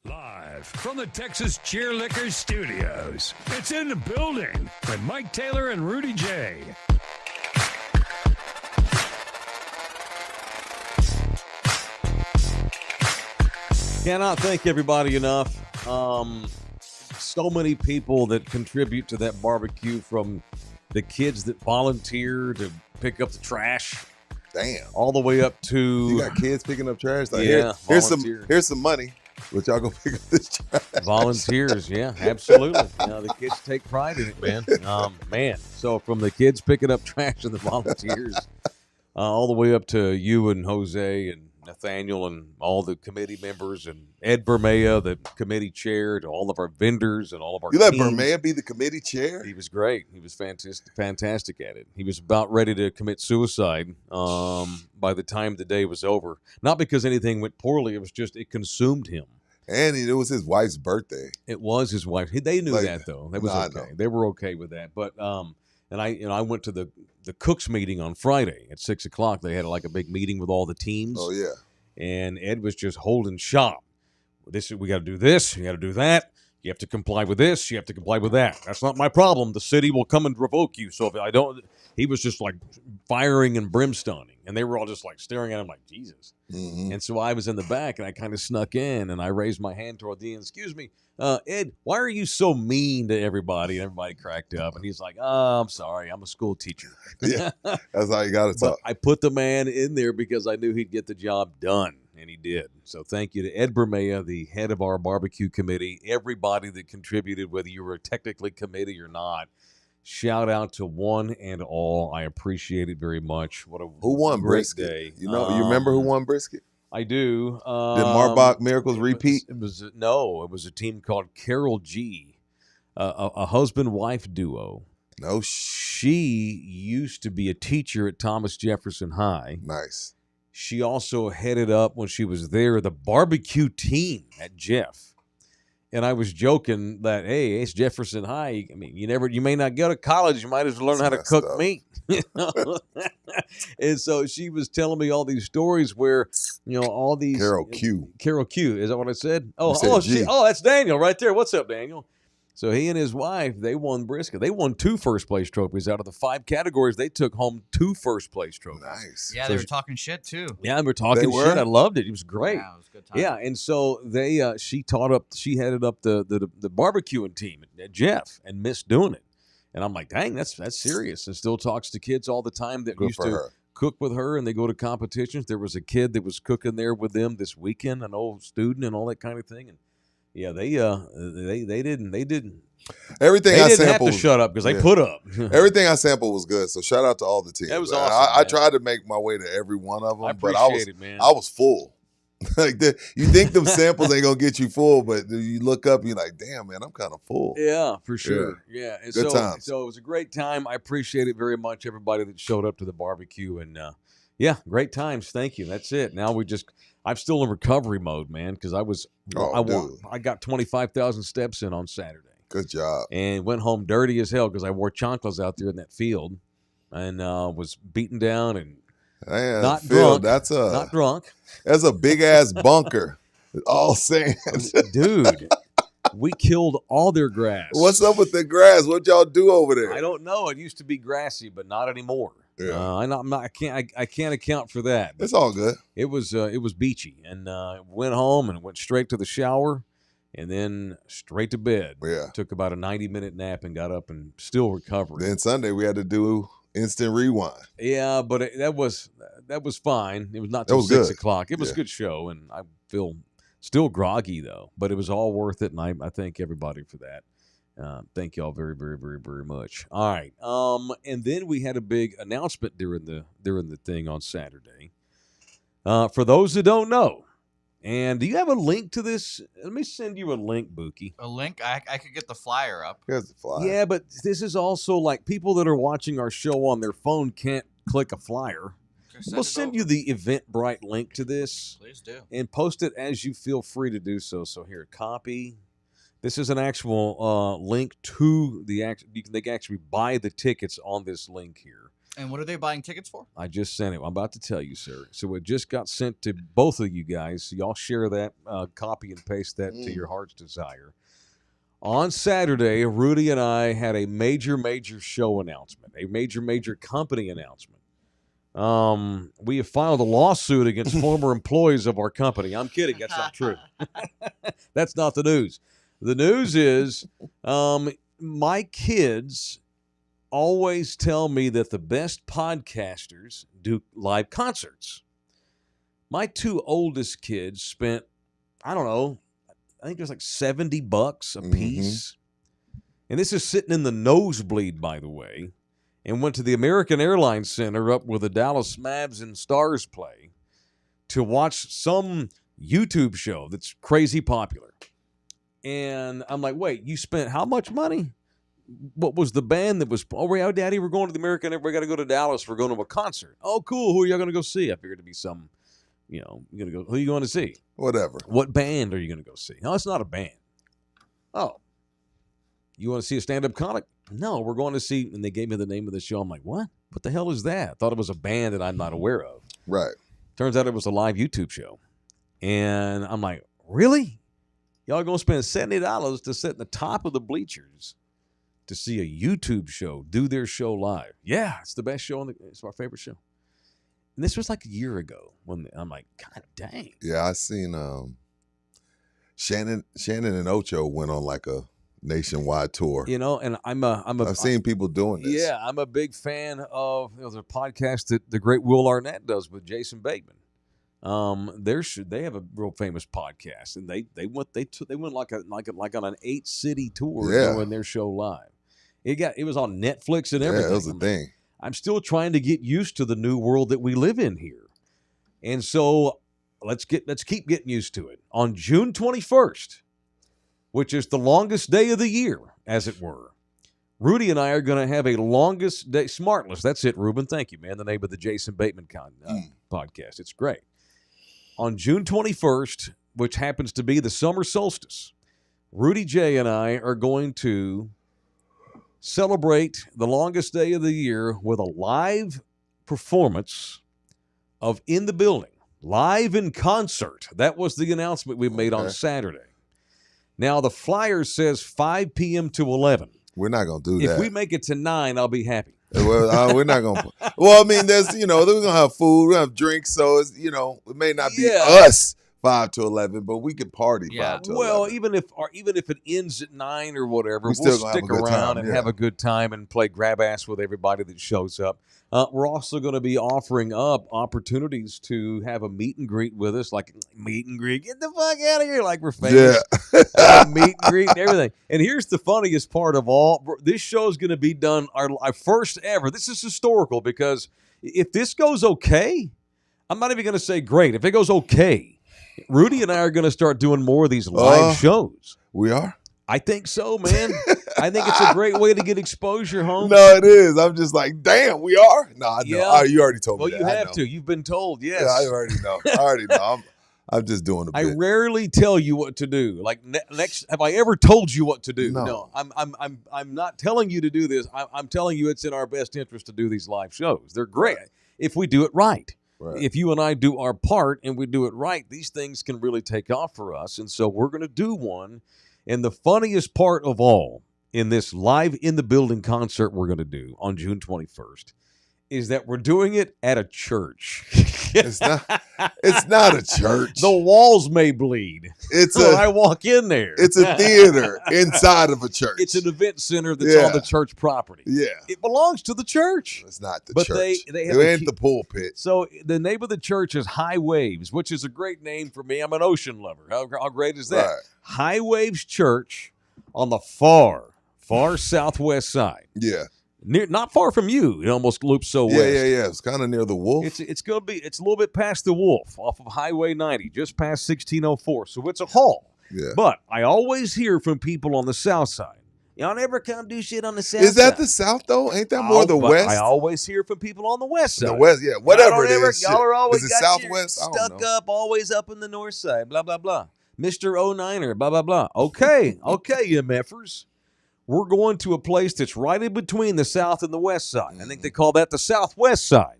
Live from the Texas Cheerlickers Studios, it's In the Building with Mike Taylor and Rudy J. Cannot thank everybody enough. So many people that contribute to that barbecue, from the kids that volunteer to pick up the trash. Damn. All the way up to... You got kids picking up trash? Like, yeah, here's some money. But y'all go pick up this trash. Volunteers, yeah, absolutely. The kids take pride in it, man. Man, so from the kids picking up trash and the volunteers, all the way up to you and Jose and Nathaniel and all the committee members and Ed Bermea, the committee chair, to all of our vendors and all of our You let teams. Bermea be the committee chair? He was great. He was fantastic at it. He was about ready to commit suicide by the time the day was over. Not because anything went poorly. It was just it consumed him. And it was his wife's birthday. It was his wife. They knew that, though. That was okay. They were okay with that. But and I went to the Cooks meeting on Friday at 6 o'clock. They had like a big meeting with all the teams. Oh yeah. And Ed was just holding shop. We got to do this. You got to do that. You have to comply with this. You have to comply with that. That's not my problem. The city will come and revoke you. So if I don't, he was just like firing and brimstoning, and they were all just like staring at him like Jesus. Mm-hmm. And so I was in the back, and I kind of snuck in, and I raised my hand toward the end. Excuse me, Ed, why are you so mean to everybody? And everybody cracked up, and he's like, "Oh, I'm sorry. I'm a school teacher." Yeah, that's how you got to talk. I put the man in there because I knew he'd get the job done. And he did. So thank you to Ed Bermea, the head of our barbecue committee, everybody that contributed, whether you were technically committee or not. Shout out to one and all. I appreciate it very much. Who won great brisket? Day. You remember who won brisket? I do. Did Marbach Miracles repeat? It was a team called Carol G, a husband-wife duo. No. She used to be a teacher at Thomas Jefferson High. Nice. She also headed up, when she was there, the barbecue team at Jeff. And I was joking that, hey, it's Jefferson High. I mean, you may not go to college. You might as well learn how to cook meat. And so she was telling me all these stories where, all these. Carol Q. Is that what I said? G. That's Daniel right there. What's up, Daniel? So he and his wife, they won brisket. They won 2 first-place trophies. Out of the 5 categories, they took home 2 first-place trophies. Nice. Yeah, they were talking shit, too. Yeah, they were talking shit. I loved it. It was great. Yeah, it was a good time. Yeah, and so she headed up the barbecuing team at Jeff and missed doing it. And I'm like, dang, that's serious. And still talks to kids all the time that used to cook with her, and they go to competitions. There was a kid that was cooking there with them this weekend, an old student and all that kind of thing. And yeah, they didn't. Everything they I didn't sampled, have to shut up because they put up. Everything I sampled was good. So shout out to all the teams. That was awesome. I tried to make my way to every one of them, I appreciate it, man. I was full. You think them samples ain't gonna get you full, but you look up and you're like, damn, man, I'm kind of full. Yeah, for sure. Yeah. And good times. So it was a great time. I appreciate it very much, everybody that showed up to the barbecue. And yeah, great times. Thank you. That's it. Now I'm still in recovery mode, man, because I got 25,000 steps in on Saturday. Good job. And went home dirty as hell because I wore chanclas out there in that field and was beaten down and not drunk. Not drunk. That's a big ass bunker. All sand. Dude, we killed all their grass. What's up with the grass? What y'all do over there? I don't know. It used to be grassy, but not anymore. Yeah. I can't account for that. It's all good. It was beachy, and went home and went straight to the shower, and then straight to bed. Yeah. Took about a 90-minute nap and got up and still recovering. Then Sunday we had to do instant rewind. Yeah, but that was fine. It was not till 6 o'clock. It was a good show, and I feel still groggy though, but it was all worth it, and I thank everybody for that. Thank y'all very, very, very, very much. All right. And then we had a big announcement during the thing on Saturday. For those that don't know, and do you have a link to this? Let me send you a link, Buki. A link? I could get the flyer up. Here's the flyer. Yeah, but this is also like people that are watching our show on their phone can't click a flyer. We'll send you the Eventbrite link to this. Please do. And post it as you feel free to do so. So here, copy. This is an actual link to they can actually buy the tickets on this link here. And what are they buying tickets for? I just sent it. I'm about to tell you, sir. So it just got sent to both of you guys. So y'all share that, copy and paste that to your heart's desire. On Saturday, Rudy and I had a major show announcement, a major company announcement. We have filed a lawsuit against former employees of our company. I'm kidding. That's not true. That's not the news. The news is my kids always tell me that the best podcasters do live concerts. My two oldest kids spent, I don't know, I think it was like $70 a piece. And this is sitting in the nosebleed, by the way, and went to the American Airlines Center up where the Dallas Mavs and Stars play to watch some YouTube show that's crazy popular. And I'm like, wait, you spent how much money? What was the band that was, oh, yeah, Daddy, we're going to the American, we got to go to Dallas, we're going to a concert. Oh, cool, who are y'all going to go see? I figured it'd be some, you're going to go, who are you going to see? Whatever. What band are you going to go see? No, it's not a band. Oh, you want to see a stand-up comic? No, we're going to see, and they gave me the name of the show. I'm like, what? What the hell is that? I thought it was a band that I'm not aware of. Right. Turns out it was a live YouTube show. And I'm like, really? Y'all going to spend $70 to sit in the top of the bleachers to see a YouTube show do their show live? Yeah, it's the best show. It's our favorite show. And this was like a year ago when I'm like, God dang. Yeah, I seen Shannon and Ocho went on like a nationwide tour. And I've seen people doing this. Yeah, I'm a big fan of the podcast that the great Will Arnett does with Jason Bateman. They have a real famous podcast, and they went like on an 8-city tour doing their show live. It was on Netflix and everything. Yeah, it was a thing. I'm still trying to get used to the new world that we live in here, and so let's keep getting used to it. On June 21st, which is the longest day of the year, as it were, Rudy and I are going to have a longest day smartless. That's it, Ruben. Thank you, man. The name of the Jason Bateman podcast. It's great. On June 21st, which happens to be the summer solstice, Rudy J and I are going to celebrate the longest day of the year with a live performance of In the Building, live in concert. That was the announcement we made on Saturday. Now, the flyer says 5 p.m. to 11. We're not going to do that. If we make it to 9, I'll be happy. Well, we're not going to. Well, I mean, there's, we're going to have food, we're going to have drinks, so it's, it may not be us 5 to 11, but we could party 5 to 11. Well, even if it ends at 9 or whatever, we'll stick around and have a good time and play grab ass with everybody that shows up. We're also going to be offering up opportunities to have a meet and greet with us, like meet and greet. Get the fuck out of here, like we're famous. Yeah. Meet and greet and everything. And here's the funniest part of all: this show is going to be done our first ever. This is historical because if this goes okay, I'm not even going to say great. If it goes okay, Rudy and I are going to start doing more of these live shows. We are. I think so, man. I think it's a great way to get exposure, home. No, it is. I'm just like, damn, we are? No, I know. Yeah. You already told me that. Well, you have to. You've been told, yes. Yeah, I already know. I'm just doing a bit. I rarely tell you what to do. Like, next, have I ever told you what to do? No. I'm not telling you to do this. I'm telling you it's in our best interest to do these live shows. They're great if we do it right. Right. If you and I do our part and we do it right, these things can really take off for us. And so we're going to do one. And the funniest part of all in this live in the building concert we're going to do on June 21st is that we're doing it at a church. It's not a church. The walls may bleed. I walk in there. It's a theater inside of a church. It's an event center that's on the church property. Yeah. It belongs to the church. It's not the church. They it ain't the pulpit. So the name of the church is High Waves, which is a great name for me. I'm an ocean lover. How great is that? Right. High Waves Church on the far southwest side. Yeah. Not far from you. It almost loops west. Yeah. It's kind of near the Wolf. It's a little bit past the Wolf, off of Highway 90, just past 1604. So it's a haul. Yeah. But I always hear from people on the south side. Y'all never come do shit on the south side. Is that side. The south though? Ain't that more the west? I always hear from people on the west side. The west, yeah. Whatever it is. Y'all are always is it southwest? Stuck up, always up in the north side. Blah blah blah. Mr. 09er, blah blah blah. Okay, you meffers. we're going to a place that's right in between the south and the west side. I think they call that the southwest side.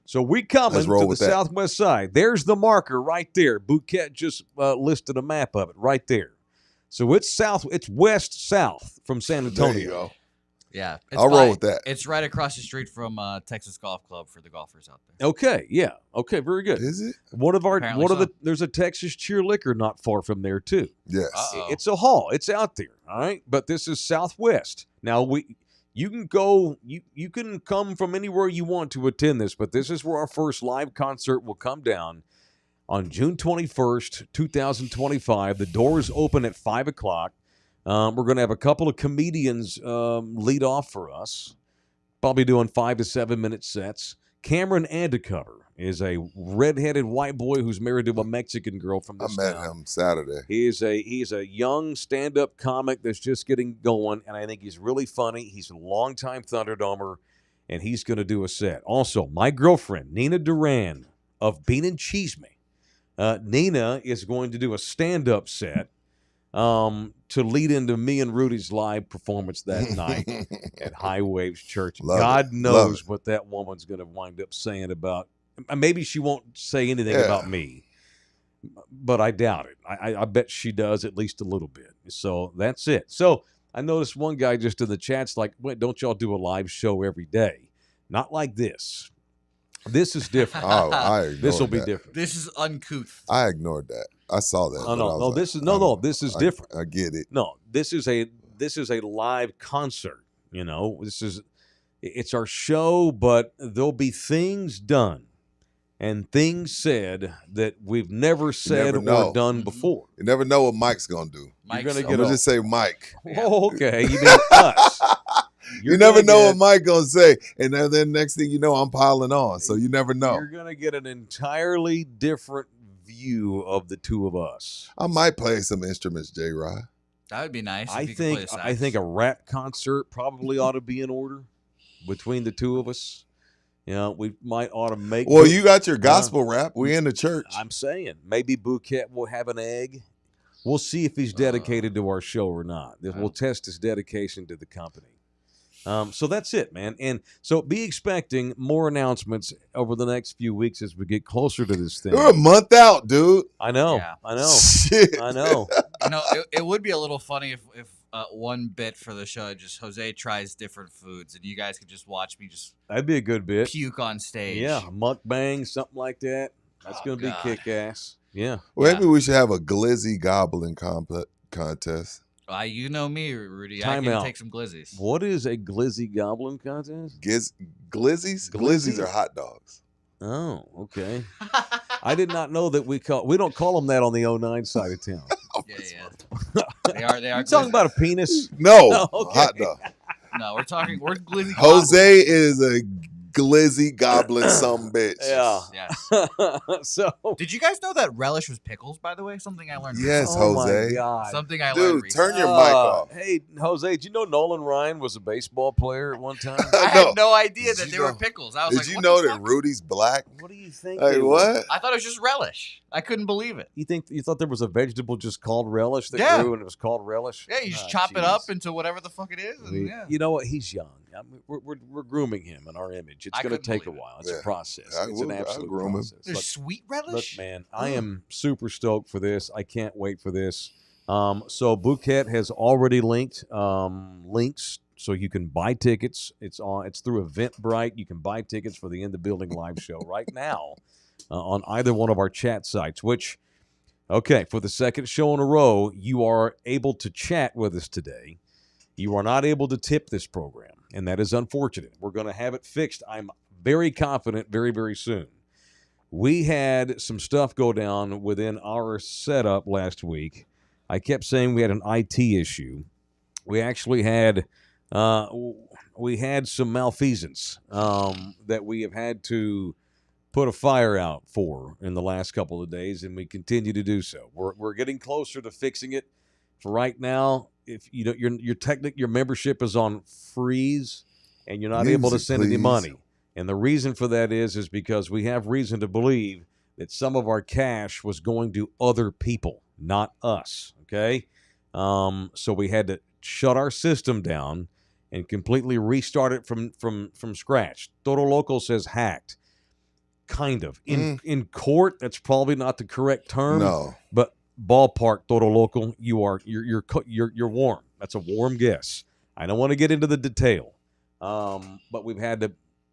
So we coming to the southwest side. There's the marker right there. Bouquet just listed a map of it right there. So it's west-south from San Antonio. There you go. Yeah. I'll roll with that. It's right across the street from Texas Golf Club for the golfers out there. Okay, yeah. Okay, very good. Is it? There's a Texas Cheer Liquor not far from there too. Yes. Uh-oh. It's a hall. It's out there, all right? But this is Southwest. Now you can go you can come from anywhere you want to attend this, but this is where our first live concert will come down on June 21st, 2025. The doors open at 5 o'clock. We're going to have a couple of comedians lead off for us, probably doing 5 to 7 minute sets. Cameron Andecover is a redheaded white boy who's married to a Mexican girl from this town. I met him Saturday. He's a young stand-up comic that's just getting going, and I think he's really funny. He's a longtime Thunderdomer, and he's going to do a set. Also, my girlfriend, Nina Duran of Bean and Cheese Me. Nina is going to do a stand-up set to lead into me and Rudy's live performance that night at High Waves Church. God knows what that woman's going to wind up saying about. Maybe she won't say anything about me, but I doubt it. I bet she does at least a little bit. So that's it. So I noticed one guy just in the chat's like, "Wait, don't y'all do a live show every day?" Not like this. This is different. This will be different. This is uncouth. I ignored that. I saw that. This is different. I get it. No, this is a live concert. You know, it's our show, but there'll be things done and things said that we've never said or done before. You never know what Mike's gonna do. I'm gonna just say Mike. Oh, okay. You mean us? You never know what Mike's gonna say, and then next thing you know, I'm piling on. So you never know. You're gonna get an entirely different view of the two of us. I might play some instruments, J-Rod. That would be nice. I think a rap concert probably ought to be in order between the two of us. You know, we might ought to make. Well, you got your gospel rap. We in the church. I'm saying maybe Bouquet will have an egg. We'll see if he's dedicated to our show or not. We'll test his dedication to the company. So that's it, man. And so be expecting more announcements over the next few weeks as we get closer to this thing. We're a month out, dude. I know. Yeah. I know. Shit. I know. You know, it would be a little funny if one bit for the show, just Jose tries different foods, and you guys could just watch me just That'd be a good bit. puke on stage. Yeah, mukbang, something like that. That's going to be kick-ass. Yeah. Well, maybe we should have a glizzy gobbling contest. You know me, Rudy. Time I can out. take some glizzies. What is a glizzy goblin contest? Glizzies? Glizzies are hot dogs. Oh, okay. I did not know that we don't call them that on the 09 side of town. Yeah. They are. You talking about a penis? No, Okay. hot dog. No, we're glizzy. Jose is a glizzy goblin some bitch. Yeah. Yes. So Did you guys know that relish was pickles, by the way? Something I learned. Yes, oh Jose. my God. Something I learned Dude, recently. turn your mic off. Hey, Jose, did you know Nolan Ryan was a baseball player at one time? I had no idea that they were pickles. I was Did like, you what know the that fuck? Rudy's black? What do you think? Hey, they were? what? I thought it was just relish. I couldn't believe it. You thought there was a vegetable just called relish that grew and it was called relish? Yeah, you just chop it up into whatever the fuck it is. And You know what? He's young. I mean, we're grooming him in our image. It's going to take a while. It's a process. It's an absolute process. There's sweet relish? Look, man, I am super stoked for this. I can't wait for this. So Bouquet has already linked links so you can buy tickets. It's through Eventbrite. You can buy tickets for the In the Building live show right now on either one of our chat sites, which, okay, for the second show in a row, you are able to chat with us today. You are not able to tip this program, and that is unfortunate. We're going to have it fixed, I'm very confident, very, very soon. We had some stuff go down within our setup last week. I kept saying we had an IT issue. We actually had some malfeasance that we have had to put a fire out for in the last couple of days, and we continue to do so. We're getting closer to fixing it. For right now, if you know your membership is on freeze, and you're not able to send any money. And the reason for that is because we have reason to believe that some of our cash was going to other people, not us. Okay, so we had to shut our system down and completely restart it from scratch. Todo Loco says hacked. Kind of. In court, that's probably not the correct term. No. But ballpark, Todo Loco, you're warm. That's a warm guess. I don't want to get into the detail. But we've had to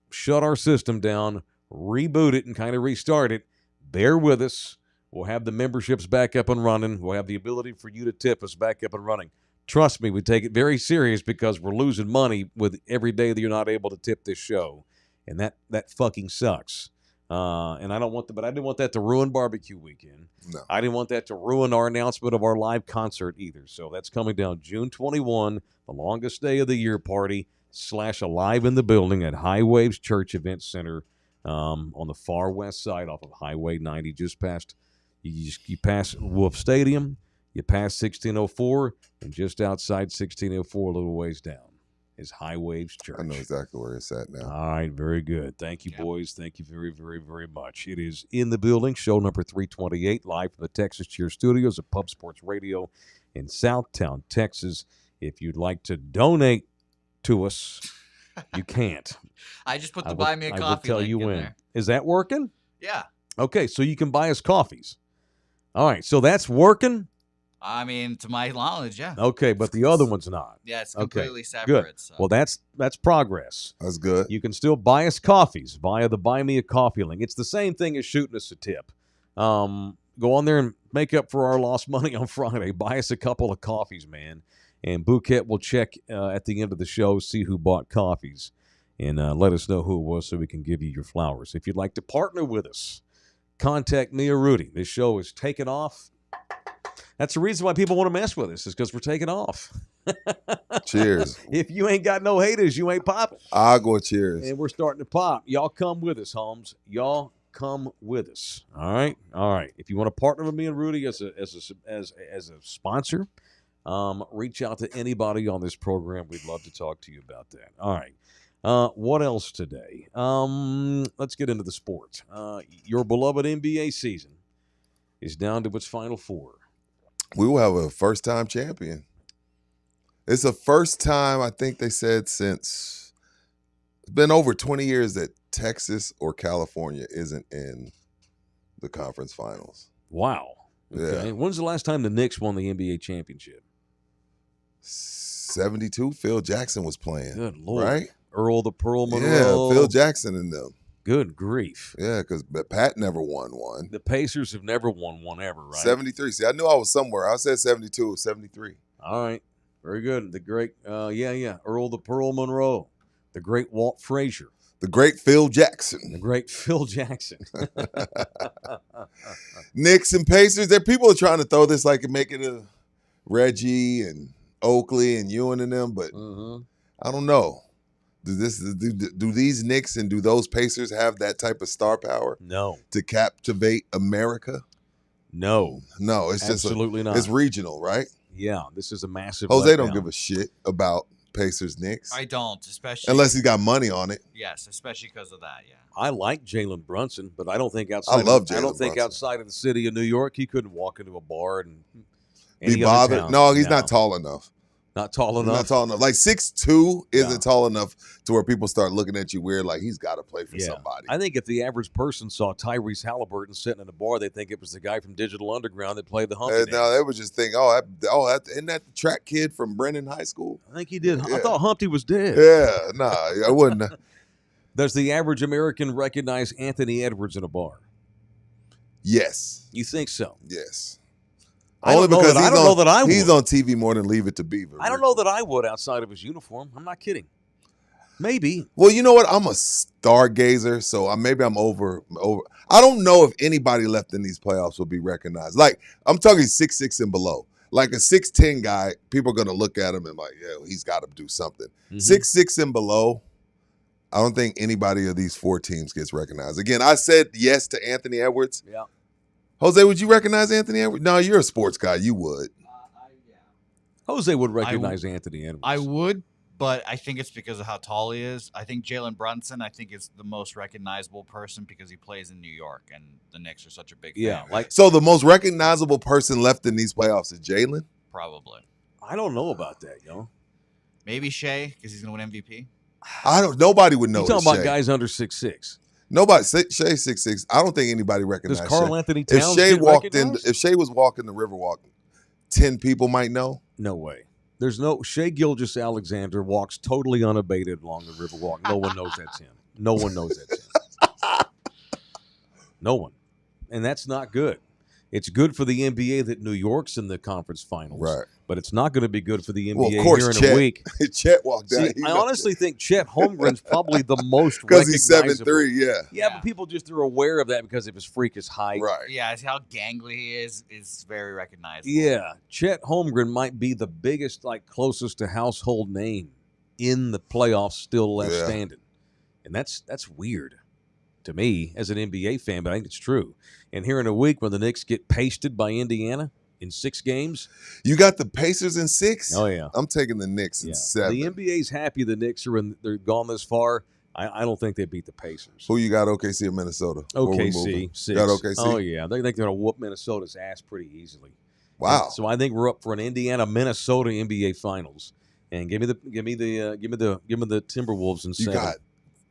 shut our system down, reboot it, and kind of restart it. Bear with us. We'll have the memberships back up and running. We'll have the ability for you to tip us back up and running. Trust me, we take it very serious because we're losing money with every day that you're not able to tip this show. And that fucking sucks. And I don't want but I didn't want that to ruin barbecue weekend. No. I didn't want that to ruin our announcement of our live concert either. So that's coming down June 21, the longest day of the year party / a live in the building at High Waves Church Event Center on the far west side off of Highway 90, just past you pass Wolf Stadium, you pass 1604, and just outside 1604, a little ways down, is High Waves Church. I know exactly where it's at now. All right, very good. Thank you, boys. Thank you very, very, very much. It is in the building, show number 328, live from the Texas Cheer Studios of Pub Sports Radio in Southtown, Texas. If you'd like to donate to us, you can't. I just put the buy me a coffee. I will tell you when. There. Is that working? Yeah. Okay, so you can buy us coffees. All right, so that's working? I mean, to my knowledge, yeah. Okay, but the other one's not. Yeah, it's completely separate. Good. So. Well, that's progress. That's good. You can still buy us coffees via the Buy Me a Coffee link. It's the same thing as shooting us a tip. Go on there and make up for our lost money on Friday. Buy us a couple of coffees, man. And Bouquet will check at the end of the show, see who bought coffees, and let us know who it was so we can give you your flowers. If you'd like to partner with us, contact me or Rudy. This show is taking off. That's the reason why people want to mess with us, is because we're taking off. Cheers. If you ain't got no haters, you ain't popping. I'll go cheers. And we're starting to pop. Y'all come with us, Holmes. Y'all come with us. All right? All right. If you want to partner with me and Rudy as a sponsor, reach out to anybody on this program. We'd love to talk to you about that. All right. What else today? Let's get into the sports. Your beloved NBA season is down to its final four. We will have a first-time champion. It's the first time, I think they said, since it's been over 20 years that Texas or California isn't in the conference finals. Wow. Okay. Yeah. When's the last time the Knicks won the NBA championship? 72. Phil Jackson was playing. Good Lord. Right? Earl the Pearl Monroe. Yeah, Phil Jackson and them. Good grief. Yeah, because Pat never won one. The Pacers have never won one ever, right? 73. See, I knew I was somewhere. I said 72. It was 73. All right. Very good. The great, Earl the Pearl Monroe. The great Walt Frazier. The great Phil Jackson. The great Phil Jackson. Knicks and Pacers. There, people are trying to throw this like and make it a Reggie and Oakley and Ewan and them, but I don't know. Do these Knicks and do those Pacers have that type of star power? No. To captivate America? No. No, it's just absolutely not. It's regional, right? Yeah, this is a massive Jose letdown. don't give a shit about Pacers Knicks. I don't, especially unless he got money on it. Yes, especially because of that. Yeah. I like Jalen Brunson, but I don't think outside. I love Jalen I don't think Brunson. outside of the city of New York, he couldn't walk into a bar and be bothered. No, he's not tall enough. Not tall enough. Not tall enough. Like 6'2" isn't tall enough to where people start looking at you weird. Like he's got to play for somebody. I think if the average person saw Tyrese Halliburton sitting in a bar, they'd think it was the guy from Digital Underground that played the Humpty. No, they would just think, isn't that the track kid from Brennan High School? I think he did. Yeah. I thought Humpty was dead. Yeah, no, I wouldn't. Does the average American recognize Anthony Edwards in a bar? Yes. You think so? Yes. I don't know that I would. He's on TV more than Leave It to Beaver. I don't know that I would outside of his uniform. I'm not kidding. Maybe. Well, you know what? I'm a stargazer, so maybe I'm over. I don't know if anybody left in these playoffs will be recognized. Like, I'm talking 6'6" and below. Like a 6'10" guy, people are going to look at him and like, yeah, he's got to do something. 6'6" and below, I don't think anybody of these four teams gets recognized. Again, I said yes to Anthony Edwards. Yeah. Jose, would you recognize Anthony Edwards? No, you're a sports guy. You would. Yeah. Jose would recognize Anthony Edwards. I would, but I think it's because of how tall he is. I think Jalen Brunson, is the most recognizable person because he plays in New York, and the Knicks are such a big fan. So the most recognizable person left in these playoffs is Jalen? Probably. I don't know about that, yo. Maybe Shea because he's gonna win MVP. Nobody would know. You talking about Shea. guys under 6'6"? Nobody. Shea 6'6". I don't think anybody recognizes. Does Karl Shea. Anthony Towns If Shea was walking the Riverwalk, 10 people might know. No way. There's no Shea Gilgeous-Alexander walks totally unabated along the Riverwalk. No one knows that's him. No one knows that's him. No one. And that's not good. It's good for the NBA that New York's in the conference finals. Right. But it's not going to be good for the NBA Well, of course, here in a week. Chet walked down. See, I honestly think Chet Holmgren's probably the most because he's recognizable. 7'3", yeah. Yeah, but people just are aware of that because of his freakish height. Right. Yeah, it's how gangly he is very recognizable. Yeah, Chet Holmgren might be the biggest, closest to household name in the playoffs still left standing. And that's weird to me as an NBA fan, but I think it's true. And here in a week when the Knicks get pasted by Indiana in 6 games. You got the Pacers in 6? Oh, yeah. I'm taking the Knicks in 7. The NBA's happy the Knicks they're gone this far. I don't think they beat the Pacers. Who you got, OKC or Minnesota? OKC, 6. You got OKC? Oh, yeah. They think they're going to whoop Minnesota's ass pretty easily. Wow. And so I think we're up for an Indiana-Minnesota NBA Finals. And give me the Timberwolves in 7.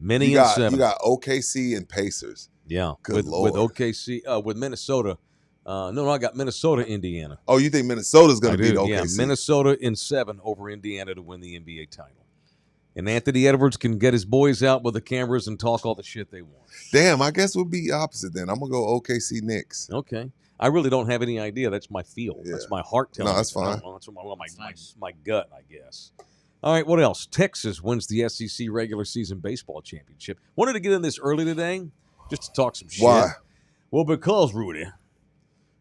You got OKC and Pacers. Yeah. Good Lord. With OKC, with Minnesota. No, I got Minnesota, Indiana. Oh, you think Minnesota's going to beat OKC? Yeah, Minnesota in 7 over Indiana to win the NBA title. And Anthony Edwards can get his boys out with the cameras and talk all the shit they want. Damn, I guess we'll be opposite then. I'm going to go OKC Knicks. Okay. I really don't have any idea. That's my feel. Yeah. That's my heart telling me. No, that's fine. That's my gut, I guess. All right, what else? Texas wins the SEC regular season baseball championship. Wanted to get in this early today just to talk some shit. Why? Well, because, Rudy,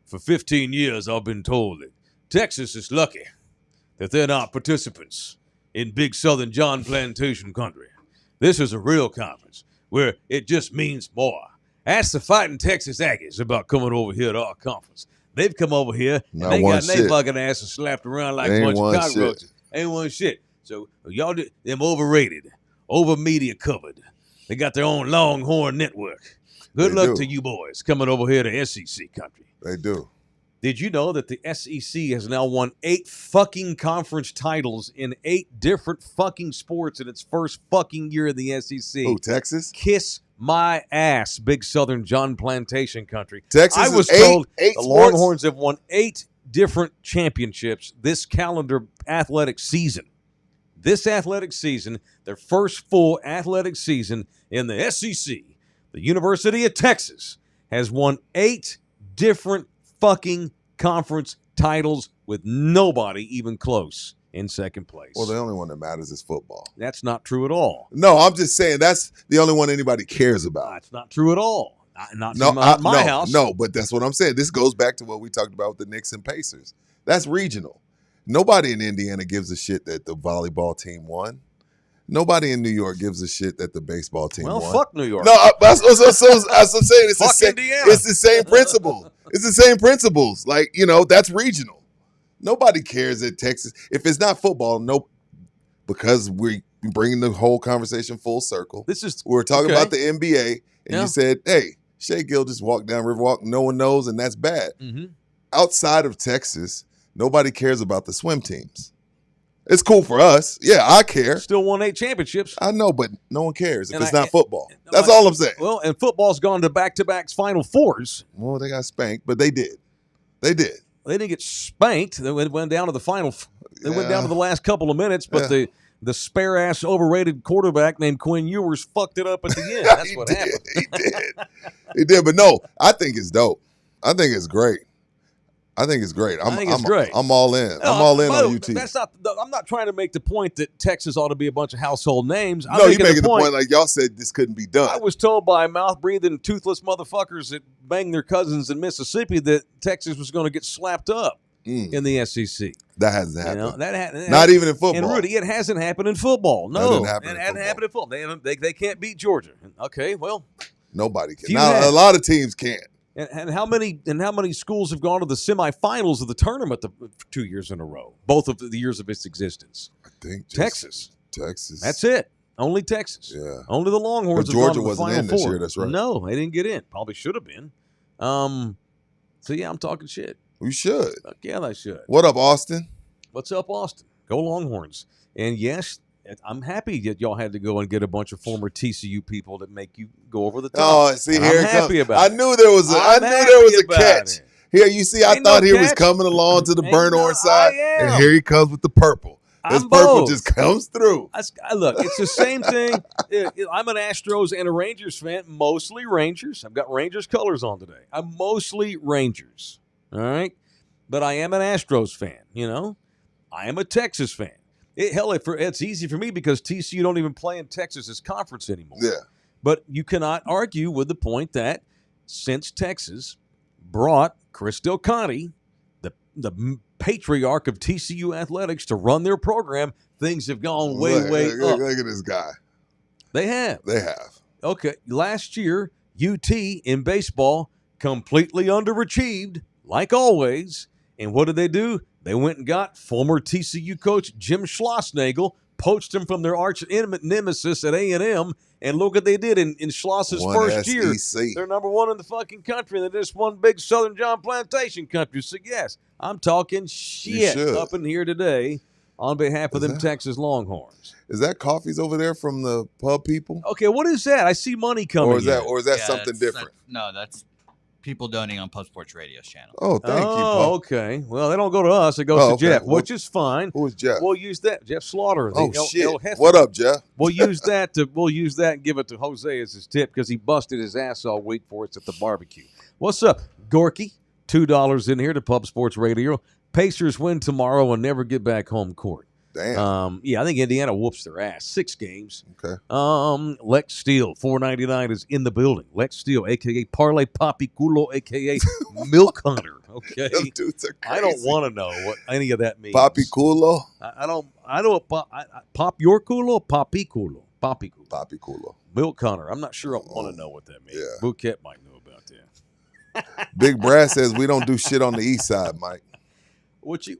for 15 years I've been told that Texas is lucky that they're not participants in Big Southern John Plantation country. This is a real conference where it just means more. Ask the Fighting Texas Aggies about coming over here to our conference. They've come over here and they got their fucking asses slapped around like a bunch of cockroaches. Ain't one shit. So y'all, them overrated, over media covered. They got their own Longhorn network. Good luck to you boys coming over here to SEC country. They do. Did you know that the SEC has now won 8 fucking conference titles in 8 different fucking sports in its first fucking year in the SEC? Oh, Texas? Kiss my ass, Big Southern John Plantation country. Texas I was told the Longhorns have won 8 different championships this calendar athletic season. This athletic season, their first full athletic season in the SEC, the University of Texas has won 8 different fucking conference titles with nobody even close in second place. Well, the only one that matters is football. That's not true at all. No, I'm just saying that's the only one anybody cares about. That's not true at all. Not in my house. No, but that's what I'm saying. This goes back to what we talked about with the Knicks and Pacers. That's regional. Nobody in Indiana gives a shit that the volleyball team won. Nobody in New York gives a shit that the baseball team won. Well, fuck New York. No, that's what I'm saying. Indiana. It's the same principle. It's the same principles. That's regional. Nobody cares at Texas. If it's not football, because we're bringing the whole conversation full circle. We're talking about the NBA, and you said, hey, Shea Gilgeous walked down Riverwalk. No one knows, and that's bad. Mm-hmm. Outside of Texas, nobody cares about the swim teams. It's cool for us. Yeah, I care. Still won 8 championships. I know, but no one cares if it's not football. That's all I'm saying. Well, and football's gone to back-to-back Final Fours. Well, they got spanked, but they did. They did. They didn't get spanked. They went down to the final. They went down to the last couple of minutes, but the spare-ass overrated quarterback named Quinn Ewers fucked it up at the end. That's what happened. He did. But no, I think it's dope. I think it's great. I'm great. I'm all in. I'm all in on UT. I'm not trying to make the point that Texas ought to be a bunch of household names. No, you're making the point like y'all said this couldn't be done. I was told by mouth-breathing, toothless motherfuckers that bang their cousins in Mississippi that Texas was going to get slapped up in the SEC. That hasn't happened. Not even in football. And Rudy, it hasn't happened in football. No, it hasn't happened in football. They can't beat Georgia. Okay, well, nobody can. Now a lot of teams can't. And how many schools have gone to the semifinals of the tournament 2 years in a row? Both of the years of its existence. I think Texas. That's it. Only Texas. Yeah. Only the Longhorns. But Georgia have gone to the wasn't Final in this Four. year. That's right. No, they didn't get in. Probably should have been. So yeah, I'm talking shit. You should. Fuck yeah, I should. What up, Austin? What's up, Austin? Go Longhorns. And yes, I'm happy that y'all had to go and get a bunch of former TCU people that make you go over the top. Oh, see, and here I'm it happy comes. about I knew there was a catch. It. Here, you see, I thought he was coming along to the burnt orange side, and here he comes with the purple. His purple just comes through. Look, it's the same thing. I'm an Astros and a Rangers fan, mostly Rangers. I've got Rangers colors on today. I'm mostly Rangers, all right? But I am an Astros fan, you know? I am a Texas fan. It's easy for me because TCU don't even play in Texas's conference anymore. Yeah. But you cannot argue with the point that since Texas brought Chris Del Conte, the patriarch of TCU athletics, to run their program, things have gone way up. Look at this guy. They have. Okay, last year, UT in baseball completely underachieved, like always. And what did they do? They went and got former TCU coach Jim Schlossnagle, poached him from their arch nemesis at A&M, and look what they did in Schloss's first year. They're number one in the fucking country, and they're just one big Southern John plantation country. So, yes, I'm talking shit up in here today on behalf of them Texas Longhorns. Is that coffees over there from the pub people? Okay, what is that? I see money coming. Or is that something different? That's people donating on Pub Sports Radio's channel. Oh, thank you, Pub. Oh, okay. Well, they don't go to us. It goes to Jeff, which is fine. Who is Jeff? We'll use that. Jeff Slaughter. Shit. What up, Jeff? We'll use that and give it to Jose as his tip because he busted his ass all week for us at the barbecue. What's up, Gorky? $2 in here to Pub Sports Radio. Pacers win tomorrow and never get back home court. Damn. I think Indiana whoops their ass. 6 games. Okay. Lex Steele, $4.99 is in the building. Lex Steele, a.k.a. Parlay Papi Culo, a.k.a. Milk Hunter. Okay. Those dudes are crazy. I don't want to know what any of that means. Papi Culo? I know what pop your culo, Papi Culo. Papi Culo. Papi Culo. Milk Hunter. I'm not sure I want to know what that means. Yeah. Bouquet might know about that. Big Brad says we don't do shit on the east side, Mike.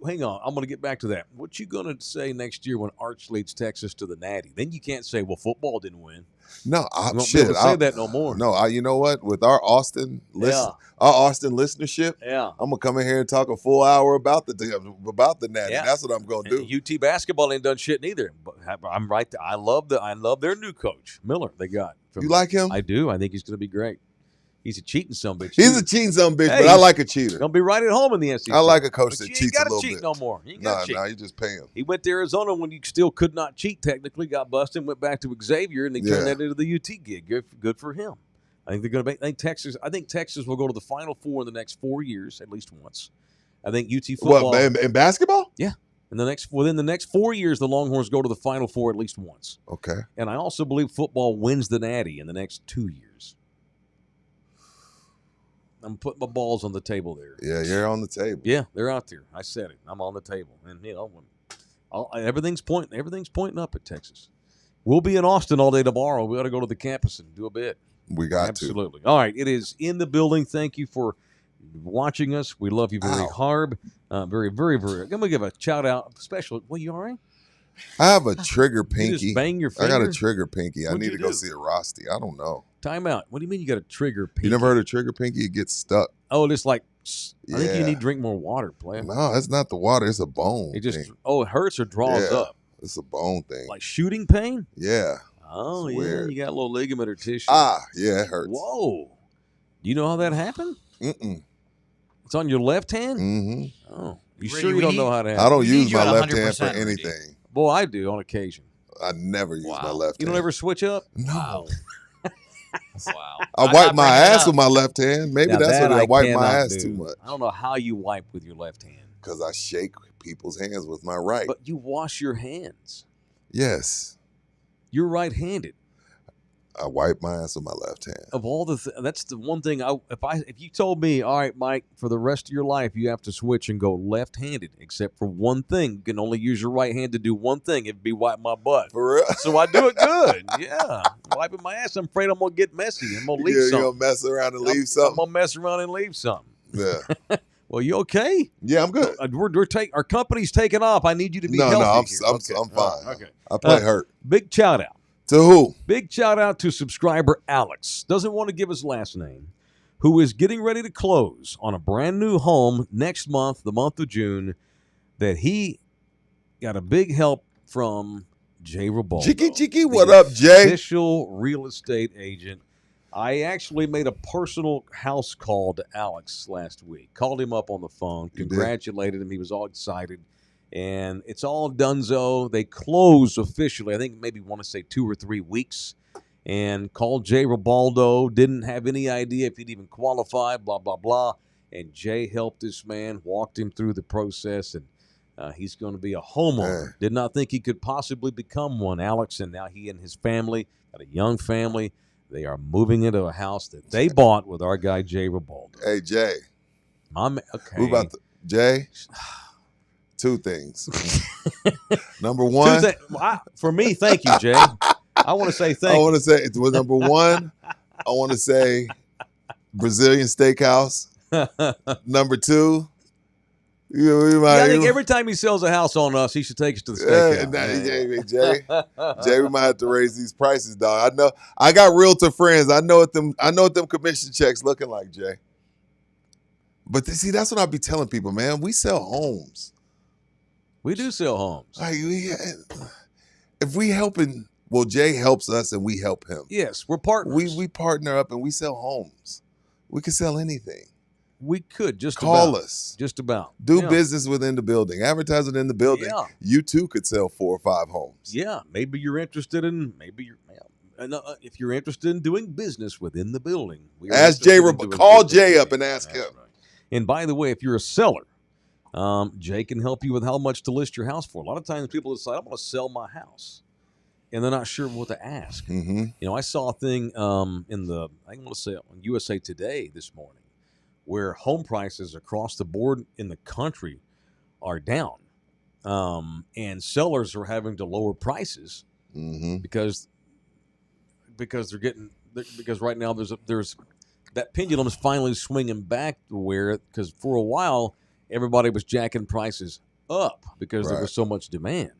Hang on, I'm going to get back to that. What you going to say next year when Arch leads Texas to the Natty? Then you can't say, well, football didn't win. No, I won't be able to say that no more. No, you know what? With our Austin listenership, I'm gonna come in here and talk a full hour about the Natty. Yeah. That's what I'm gonna do. UT basketball ain't done shit neither. But I'm right there. I love their new coach Miller. They got. You like him? I do. I think he's going to be great. He's a cheating sumbitch. He's a cheating sumbitch, but I like a cheater. Gonna be right at home in the SEC. I like a coach that cheats a little bit. You ain't got to cheat no more. No, you just pay him. He went to Arizona when you still could not cheat. Technically, got busted, went back to Xavier, and they turned that into the UT gig. Good for him. I think they're going to make. I think Texas will go to the Final Four in the next 4 years, at least once. I think UT football. What, in basketball? Yeah. Within the next 4 years, the Longhorns go to the Final Four at least once. Okay. And I also believe football wins the Natty in the next 2 years. I'm putting my balls on the table there. Yeah, you're on the table. Yeah, they're out there. I said it. I'm on the table, and everything's pointing up at Texas. We'll be in Austin all day tomorrow. We got to go to the campus and do a bit. We got absolutely. All right, it is in the building. Thank you for watching us. We love you very hard. Very, very, very. I'm gonna give a shout out. Special. Well, you all right? I have a trigger pinky. You just bang your finger? I got a trigger pinky. What'd I need to do? go see a Rosty. I don't know. Time out. What do you mean you got a trigger pinky? You never heard of trigger pinky? It gets stuck. Oh, it's like, I think you need to drink more water, player. No, it's not the water. It's a bone. It just, it hurts or draws up. It's a bone thing. Like shooting pain? Yeah. Oh, yeah. Weird. You got a little ligament or tissue. Yeah, it hurts. Whoa. Do you know how that happened? Mm-mm. It's on your left hand? Mm-hmm. Oh. You sure you don't know how to happen? I don't use my left hand for anything. Boy, I do on occasion. I never use my left hand. You don't ever switch up? No. Wow. I wipe my ass with my left hand. Maybe that's what I wipe my ass too much. I don't know how you wipe with your left hand. Because I shake people's hands with my right. But you wash your hands. Yes. You're right-handed. I wipe my ass with my left hand. Of all that's the one thing. If you told me, all right, Mike, for the rest of your life, you have to switch and go left-handed, except for one thing. You can only use your right hand to do one thing. It'd be wipe my butt. For real? So I do it good. Yeah, wiping my ass. I'm afraid I'm gonna get messy. I'm gonna leave something. You're gonna mess around and leave something. I'm gonna mess around and leave something. Yeah. Well, you okay? Yeah, I'm good. Our company's taking off. I need you to be healthy. I'm fine. Okay. I play hurt. Big shout out. To who? Big shout out to subscriber Alex. Doesn't want to give his last name. Who is getting ready to close on a brand new home next month, the month of June, that he got a big help from Jay Ribaldo. Chicky, what up, Jay? Official real estate agent. I actually made a personal house call to Alex last week. Called him up on the phone, congratulated him. He was all excited. And it's all donezo. They close officially, I think maybe want to say 2 or 3 weeks. And called Jay Ribaldo. Didn't have any idea if he'd even qualify, blah, blah, blah. And Jay helped this man, walked him through the process, and he's going to be a homeowner. Did not think he could possibly become one, Alex. And now he and his family, got a young family. They are moving into a house that they bought with our guy, Jay Ribaldo. Hey, Jay. Okay. Who about Jay? 2 things. Number one. For me, thank you, Jay. I want to say thank you. I want to say, number one, I want to say Brazilian steakhouse. Number 2, I think every time he sells a house on us, he should take us to the steakhouse. Jay, we might have to raise these prices, dog. I know. I got realtor friends. I know what them commission checks looking like, Jay. But see, that's what I be telling people, man. We sell homes. We do sell homes. Like if we helping, well, Jay helps us and we help him. Yes, we're partners. We partner up and we sell homes. We can sell anything. We could just call about. us. Just about. Do business within the building. Advertise it in the building. Yeah. You too could sell 4 or 5 homes. Yeah. Maybe you're interested in. If you're interested in doing business within the building, ask Jay. Call Jay up and ask him. Right. And by the way, if you're a seller, Jay can help you with how much to list your house for. A lot of times people decide, I want to sell my house, and they're not sure what to ask. Mm-hmm. You know, I saw a thing I want to say on USA Today this morning, where home prices across the board in the country are down, and sellers are having to lower prices because right now there's that pendulum is finally swinging back to where, because for a while everybody was jacking prices up because there was so much demand,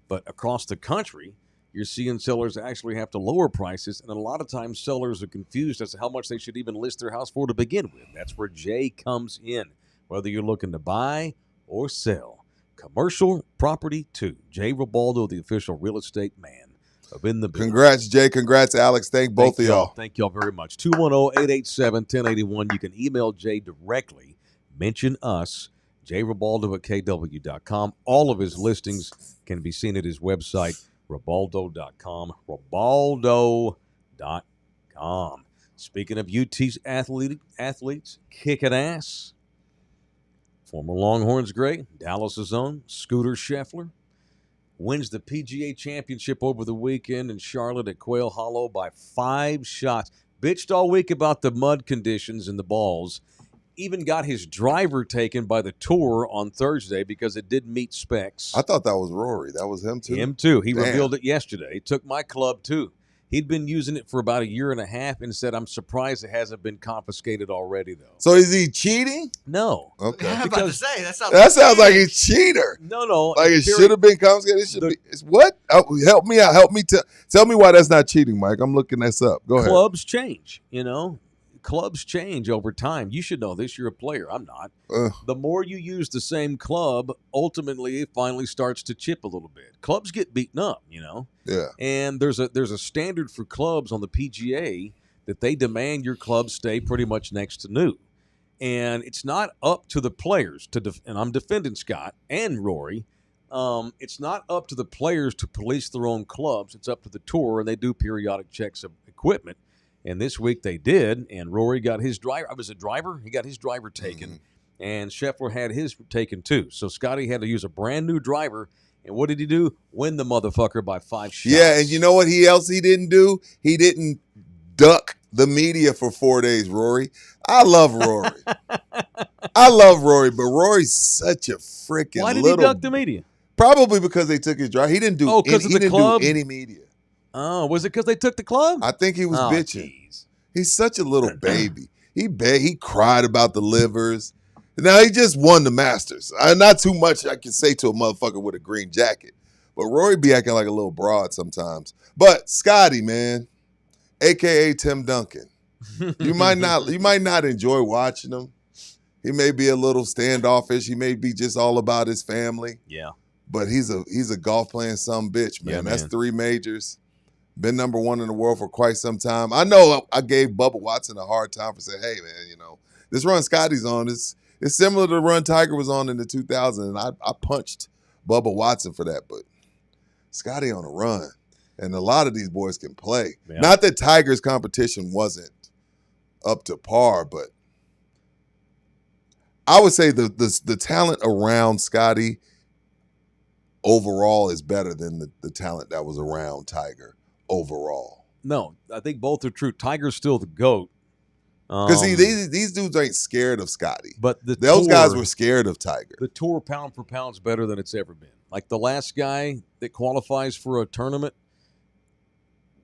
but across the country you're seeing sellers actually have to lower prices, and a lot of times sellers are confused as to how much they should even list their house for to begin with. That's where Jay comes in, whether you're looking to buy or sell. Commercial property too. Jay Ribaldo, the official real estate man of In the Building. Congrats, Jay. Congrats, Alex. Thank both of y'all. Thank y'all very much. 210-887-1081. You can email Jay directly. Mention us, jribaldo@kw.com. All of his listings can be seen at his website, Ribaldo.com. Ribaldo.com. Speaking of UT's athletes kicking ass, former Longhorns great, Dallas' own Scooter Scheffler wins the PGA Championship over the weekend in Charlotte at Quail Hollow by 5 shots. Bitched all week about the mud conditions and the balls. Even got his driver taken by the tour on Thursday because it didn't meet specs. I thought that was Rory. That was him too? Him too. He revealed it yesterday. He took my club too. He'd been using it for about 1.5 years and said, I'm surprised it hasn't been confiscated already, though. So is he cheating? No. Okay. I'm about to say, that sounds like he's cheater. No. Like it should have been confiscated. It should be. It's what? Help me out. Help me. Tell me why that's not cheating, Mike. I'm looking this up. Go ahead. Clubs change, Clubs change over time. You should know this. You're a player. I'm not. The more you use the same club, ultimately it finally starts to chip a little bit. Clubs get beaten up, Yeah. And there's a standard for clubs on the PGA that they demand your clubs stay pretty much next to new. And it's not up to the players and I'm defending Scott and Rory. It's not up to the players to police their own clubs. It's up to the tour, and they do periodic checks of equipment. And this week they did, and Rory got his driver. I was a driver. He got his driver taken, and Scheffler had his taken too. So Scotty had to use a brand new driver. And what did he do? Win the motherfucker by 5 shots. Yeah, and you know what else he didn't do? He didn't duck the media for 4 days, Rory. I love Rory. But Rory's such a freaking Why did he duck the media? Probably because they took his driver. He didn't do do any media. Oh, was it because they took the club? I think he was bitching. Geez. He's such a little baby. He cried about the livers. Now, he just won the Masters. Not too much I can say to a motherfucker with a green jacket. But Rory be acting like a little broad sometimes. But Scotty, man, a.k.a. Tim Duncan, you might not enjoy watching him. He may be a little standoffish. He may be just all about his family. Yeah. but he's a golf playing some bitch, man. Yeah, That's man. 3 majors. Been number 1 in the world for quite some time. I know I gave Bubba Watson a hard time for saying, hey, man, this run Scotty's on is similar to the run Tiger was on in the 2000s, and I punched Bubba Watson for that, but Scotty on a run, and a lot of these boys can play. Yeah. Not that Tiger's competition wasn't up to par, but I would say the talent around Scotty overall is better than the talent that was around Tiger overall. No, I think both are true. Tiger's still the GOAT. Because these dudes ain't scared of Scotty. But those guys were scared of Tiger. The tour pound for pound is better than it's ever been. Like the last guy that qualifies for a tournament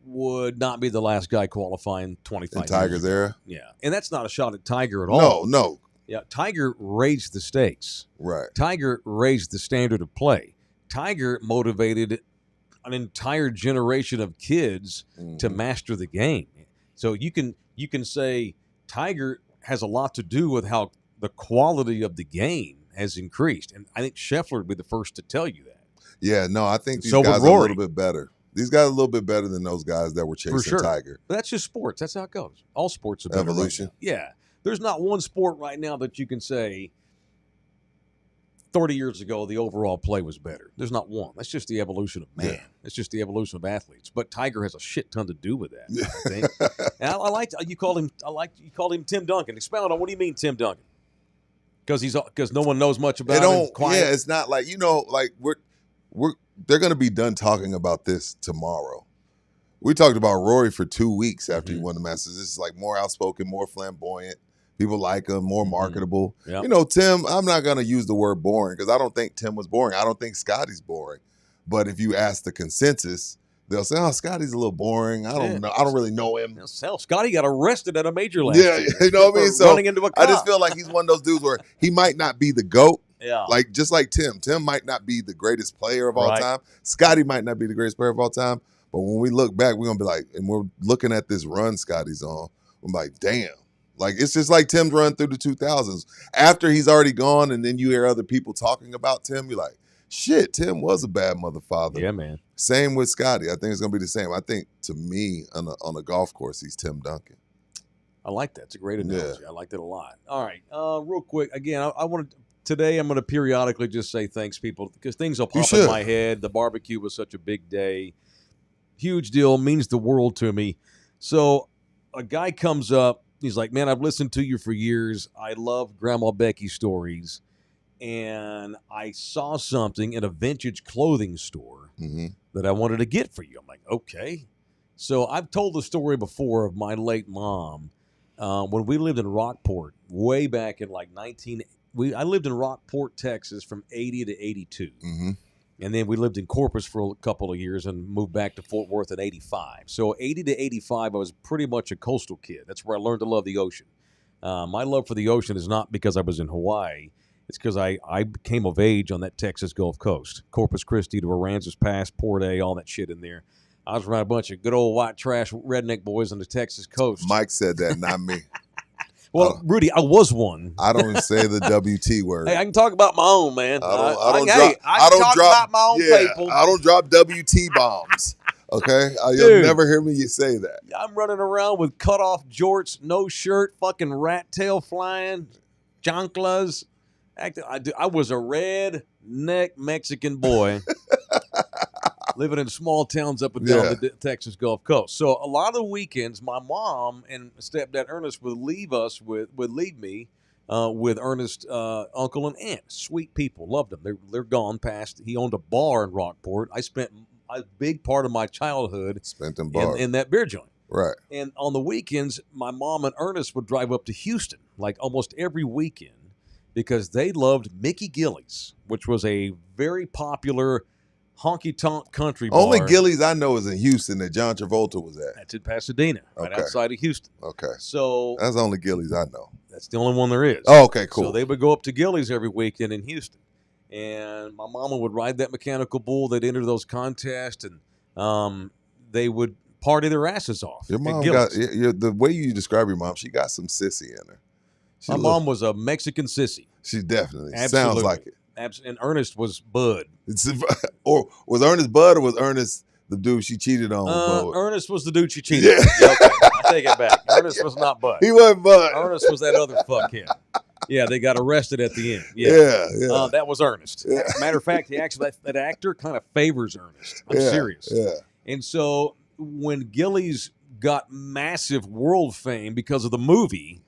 would not be the last guy qualifying 25 in Tiger's era? Yeah. And that's not a shot at Tiger at all. No. Yeah, Tiger raised the stakes. Right. Tiger raised the standard of play. Tiger motivated an entire generation of kids to master the game. So you can say Tiger has a lot to do with how the quality of the game has increased. And I think Scheffler would be the first to tell you that. Yeah, no, I think these guys are a little bit better. These guys are a little bit better than those guys that were chasing Tiger. But that's just sports. That's how it goes. All sports are better. Evolution. Right now. Yeah. There's not one sport right now that you can say 30 years ago the overall play was better. There's not one. That's just the evolution of man. Yeah. It's just the evolution of athletes. But Tiger has a shit ton to do with that, I think. And I like you called him Tim Duncan. Expound on what do you mean Tim Duncan? Because no one knows much about him. Yeah, it's not like they're going to be done talking about this tomorrow. We talked about Rory for 2 weeks after he won the Masters. This is like more outspoken, more flamboyant. People like him, more marketable. Yep. Tim, I'm not going to use the word boring because I don't think Tim was boring. I don't think Scotty's boring. But if you ask the consensus, they'll say, oh, Scotty's a little boring. I don't know. I don't really know him. Hell, Scotty got arrested at a major last year. You know what I mean? So running into a cop. I just feel like he's one of those dudes where he might not be the GOAT. Yeah. Like just like Tim. Tim might not be the greatest player of all time. Scotty might not be the greatest player of all time. But when we look back, we're going to be like, and we're looking at this run Scotty's on, I'm like, damn. Like, it's just like Tim's run through the 2000s. After he's already gone and then you hear other people talking about Tim, you're like, shit, Tim was a bad mother father. Yeah, man. Same with Scotty. I think it's going to be the same. I think, to me, on a golf course, he's Tim Duncan. I like that. It's a great analogy. Yeah. I like that a lot. All right. Real quick, again, I want to – today I'm going to periodically just say thanks, people, because things will pop in my head. The barbecue was such a big day. Huge deal. Means the world to me. So a guy comes up. He's like, man, I've listened to you for years. I love Grandma Becky's stories. And I saw something in a vintage clothing store that I wanted to get for you. I'm like, okay. So I've told the story before of my late mom. When we lived in Rockport, way back in like I lived in Rockport, Texas from 80 to 82. And then we lived in Corpus for a couple of years and moved back to Fort Worth in 85. So 80 to 85, I was pretty much a coastal kid. That's where I learned to love the ocean. My love for the ocean is not because I was in Hawaii. It's because I came of age on that Texas Gulf Coast. Corpus Christi to Aransas Pass, Port A, all that shit in there. I was around a bunch of good old white trash redneck boys on the Texas coast. Mike said that, not me. Well, Rudy, I was one. I don't even say the WT word. Hey, I can talk about my own, man. I don't talk about my own people. I don't drop WT bombs. Okay? You'll never hear me say that. I'm running around with cut-off jorts, no shirt, fucking rat tail flying, chanclas. I was a redneck Mexican boy living in small towns up and down the Texas Gulf Coast. So a lot of the weekends, my mom and stepdad Ernest would leave me with Ernest's uncle and aunt. Sweet people, loved them. They're gone past. He owned a bar in Rockport. I spent a big part of my childhood spent in bars in that beer joint. Right. And on the weekends, my mom and Ernest would drive up to Houston, like almost every weekend, because they loved Mickey Gillies, which was a very popular honky-tonk country bar. Only Gillies I know is in Houston that John Travolta was at. That's in Pasadena, right outside of Houston. Okay. So that's the only Gillies I know. That's the only one there is. Oh, okay, cool. So they would go up to Gillies every weekend in Houston. And my mama would ride that mechanical bull. They'd enter those contests, and they would party their asses off. Your mom got, the way you describe your mom, she got some sissy in her. My mom was a Mexican sissy. She definitely Absolutely. sounds like it. And Ernest was Bud. Or was Ernest Bud, or was Ernest the dude she cheated on? Ernest was the dude she cheated on. Yeah, okay. I take it back. Ernest was not Bud. He wasn't Bud. Ernest was that other fuckhead. Yeah, they got arrested at the end. Yeah. That was Ernest. Yeah. Matter of fact, that actor kind of favors Ernest. I'm serious. Yeah. And so when Gillies got massive world fame because of the movie,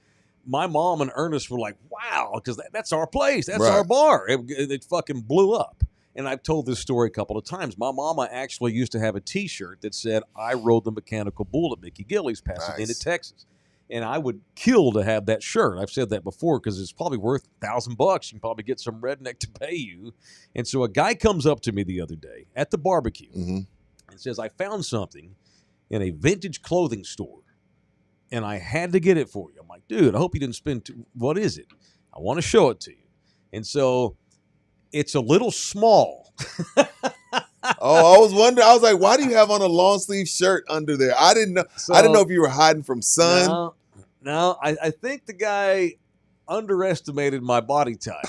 my mom and Ernest were like, wow, because that's our place. That's our bar. It fucking blew up. And I've told this story a couple of times. My mama actually used to have a T-shirt that said, I rode the mechanical bull at Mickey Gillies, Pasadena, Texas. And I would kill to have that shirt. I've said that before because it's probably worth $1,000. You can probably get some redneck to pay you. And so a guy comes up to me the other day at the barbecue and says, I found something in a vintage clothing store, and I had to get it for you. I'm like, dude, I hope you didn't spend what is it? I want to show it to you. And so it's a little small. I was wondering. I was like, why do you have on a long sleeve shirt under there? I didn't know. I didn't know if you were hiding from sun. No, I think the guy underestimated my body type.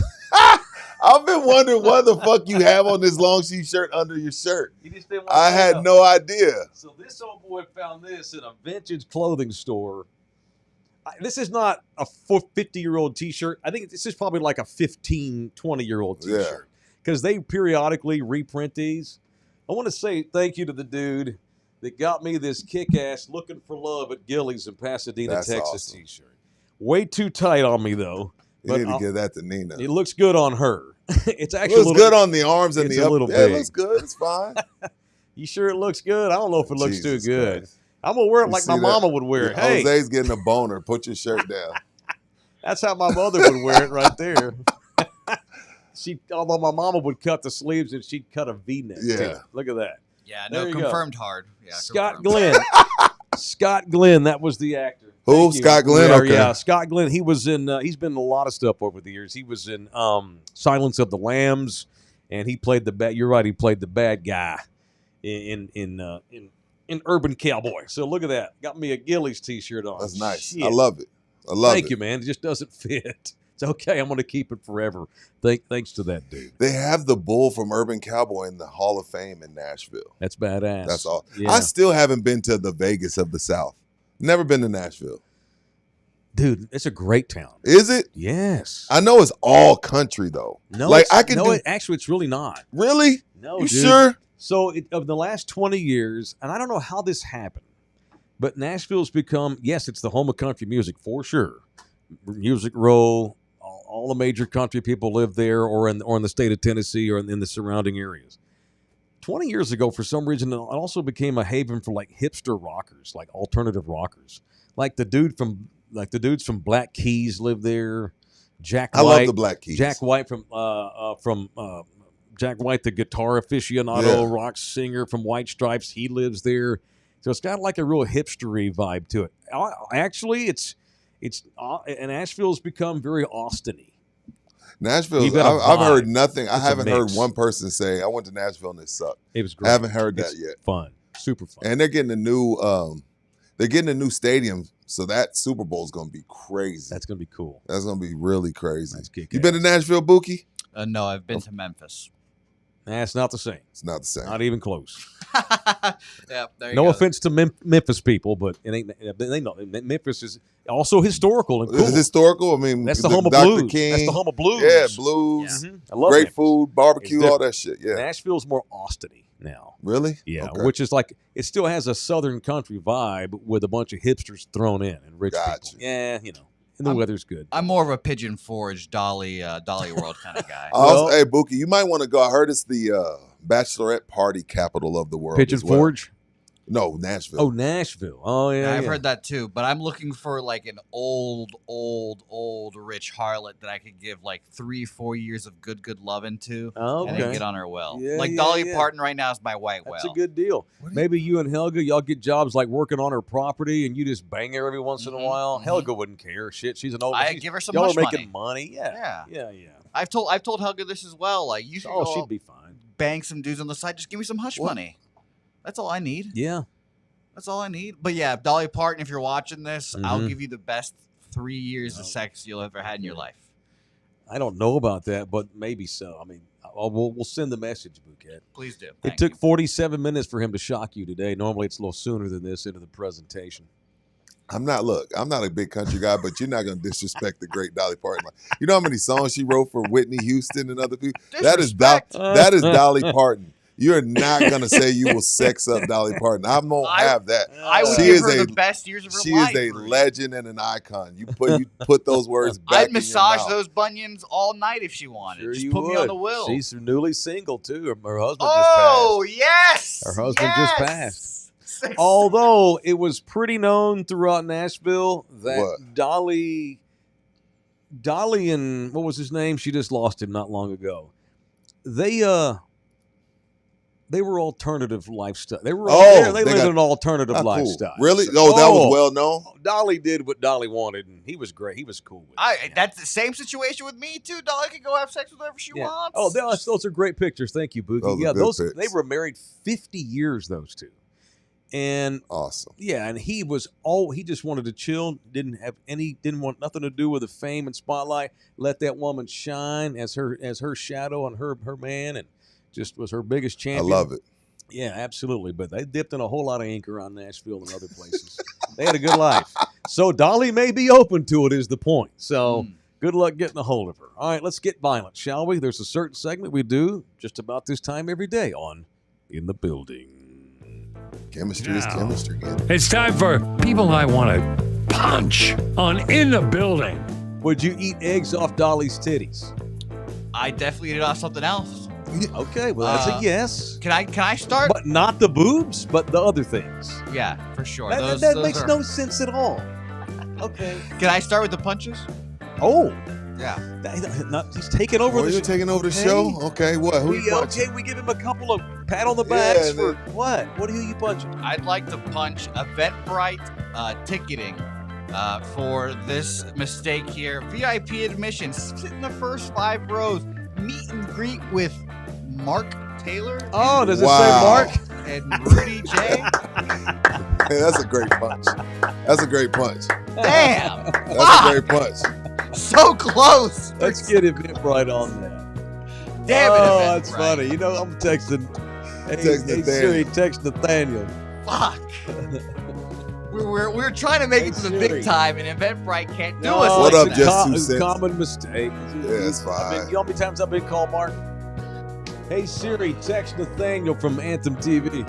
I've been wondering what the fuck you have on this long sleeve shirt under your shirt. You just didn't want I had no idea. So this old boy found this in a vintage clothing store. This is not a 50-year-old T-shirt. I think this is probably like a 15, 20-year-old T-shirt because they periodically reprint these. I want to say thank you to the dude that got me this kick-ass Looking for Love at Gillies in Pasadena, Texas awesome. T-shirt. Way too tight on me, though. You need to give that to Nina. It looks good on her. It's actually looks good on the arms and the upper. It looks good. It's fine. You sure it looks good? I don't know if it looks too good. Christ. I'm going to wear it like my mama would wear it. Hey. Jose's getting a boner. Put your shirt down. That's how my mother would wear it right there. Although my mama would cut the sleeves and she'd cut a V-neck. Yeah. Look at that. Yeah, no, confirmed hard. Yeah, Scott Glenn. Scott Glenn, that was the actor. Who? Scott Glenn? Okay. Yeah, Scott Glenn. He was in, he's been in a lot of stuff over the years. He was in Silence of the Lambs, and he played the bad, you're right, he played the bad guy in Urban Cowboy. So look at that. Got me a Gillies T-shirt on. That's nice. Shit. I love it. Thank you, man. It just doesn't fit. It's okay. I'm going to keep it forever. Thanks to that dude. They have the bull from Urban Cowboy in the Hall of Fame in Nashville. That's badass. That's all. Yeah. I still haven't been to the Vegas of the South. Never been to Nashville. Dude, it's a great town. Is it? Yes. I know it's all country though. No, actually, it's really not. Really? No, you dude. Sure? So of the last 20 years, and I don't know how this happened, but Nashville's become, yes, it's the home of country music for sure. Music Row, all the major country people live there, or in the state of Tennessee, or in the surrounding areas. 20 years ago, for some reason, it also became a haven for like hipster rockers, like alternative rockers, like the dudes from Black Keys live there. Jack White, I love the Black Keys. Jack White from Jack White, the guitar aficionado, rock singer from White Stripes, he lives there. So it's got like a real hipstery vibe to it. Actually, and Nashville's become very Austin-y. Nashville, I've heard nothing. I haven't heard one person say, I went to Nashville and it sucked. It was great. I haven't heard that yet. Fun. Super fun. And they're getting a new stadium, so that Super Bowl is going to be crazy. That's going to be cool. That's going to be really crazy. Nice kick. You been to Nashville, Buki? No, I've been to Memphis. Nah, it's not the same. It's not the same. Not even close. Yeah, there you no go. offense to Memphis people, but it ain't. They know Memphis is also historical and cool. It's historical. I mean, that's the home of Dr. blues. King. That's the home of blues. Yeah, blues. Yeah. I love great Memphis. Food, barbecue, all that shit. Yeah. Nashville's more Austin-y now. Really? Yeah, okay. which is like it still has a southern country vibe with a bunch of hipsters thrown in and rich people. Yeah, and the weather's good. I'm more of a Pigeon Forge, Dolly World kind of guy. Hey, Buki, you might want to go. I heard it's the bachelorette party capital of the world. Pigeon Forge? No, Nashville. Oh, Nashville. Oh, yeah. I've heard that too, but I'm looking for like an old rich harlot that I could give like 3-4 years of good loving to, and then get on her well. Yeah, Dolly Parton right now is my white well. That's a good deal. Maybe you and Helga, y'all get jobs like working on her property, and you just bang her every once in a while. Helga wouldn't care. Shit, she's an old. I give her some y'all hush are making money. Yeah. I've told Helga this as well. Like you should. Oh, she'd be fine. Bang some dudes on the side. Just give me some hush money. That's all I need. Yeah. That's all I need. But yeah, Dolly Parton, if you're watching this, I'll give you the best 3 years of sex you'll ever had in your life. I don't know about that, but maybe so. I mean, we'll send the message, Bouquet. Please do. It took 47 minutes for him to shock you today. Normally, it's a little sooner than this into the presentation. I'm not a big country guy, but you're not going to disrespect the great Dolly Parton. You know how many songs she wrote for Whitney Houston and other people? That is Dolly Parton. You're not going to say you will sex up Dolly Parton. I won't have that. I would give her the best years of her life. She is a legend and an icon. You put those words back I'd massage those bunions all night if she wanted. Sure, just put me on the wheel. She's newly single, too. Her husband just passed. Oh, yes! Her husband just passed. Although it was pretty known throughout Nashville that Dolly and what was his name? She just lost him not long ago. They were alternative lifestyle. They lived an alternative lifestyle. Cool. Really? That was well known. Dolly did what Dolly wanted, and he was great. He was cool with it. That's the same situation with me too. Dolly can go have sex with whoever she wants. Oh, those are great pictures. Thank you, Boogie. They were married 50 years. Those two, and awesome. Yeah, and he just wanted to chill. Didn't want nothing to do with the fame and spotlight. Let that woman shine as her shadow on her man, and just was her biggest champion. I love it. Yeah, absolutely. But they dipped in a whole lot of ink around Nashville and other places. They had a good life. So Dolly may be open to it is the point. So good luck getting a hold of her. All right, let's get violent, shall we? There's a certain segment we do just about this time every day on In the Building. Chemistry is chemistry. It's time for People I Want to Punch on In the Building. Would you eat eggs off Dolly's titties? I definitely eat it off something else. Okay, well, that's a yes. Can I start? But not the boobs, but the other things. Yeah, for sure. That makes no sense at all. Okay. Can I start with the punches? Oh. Yeah. He's taking over the show. You're taking over the show? Okay, what? Who you punching? We give him a couple of pat on the backs for what? What are you punching? I'd like to punch Eventbrite ticketing for this mistake here. VIP admission, sit in the first 5 rows, meet and greet with Mark Taylor. Oh, does it say Mark? And Rudy J. Hey, that's a great punch. That's a great punch. Damn. That's a great punch. So close. Let's get Eventbrite on that. Damn it, Oh, that's funny. You know, I'm texting. Hey Siri, text Nathaniel. Fuck. We're trying to make it to the big time, and Eventbrite can't do us. What like up, that. just 2 cents? Common mistake. Yeah, it's fine. You know how many times I've been called Mark? Hey Siri, text Nathaniel from Anthem TV.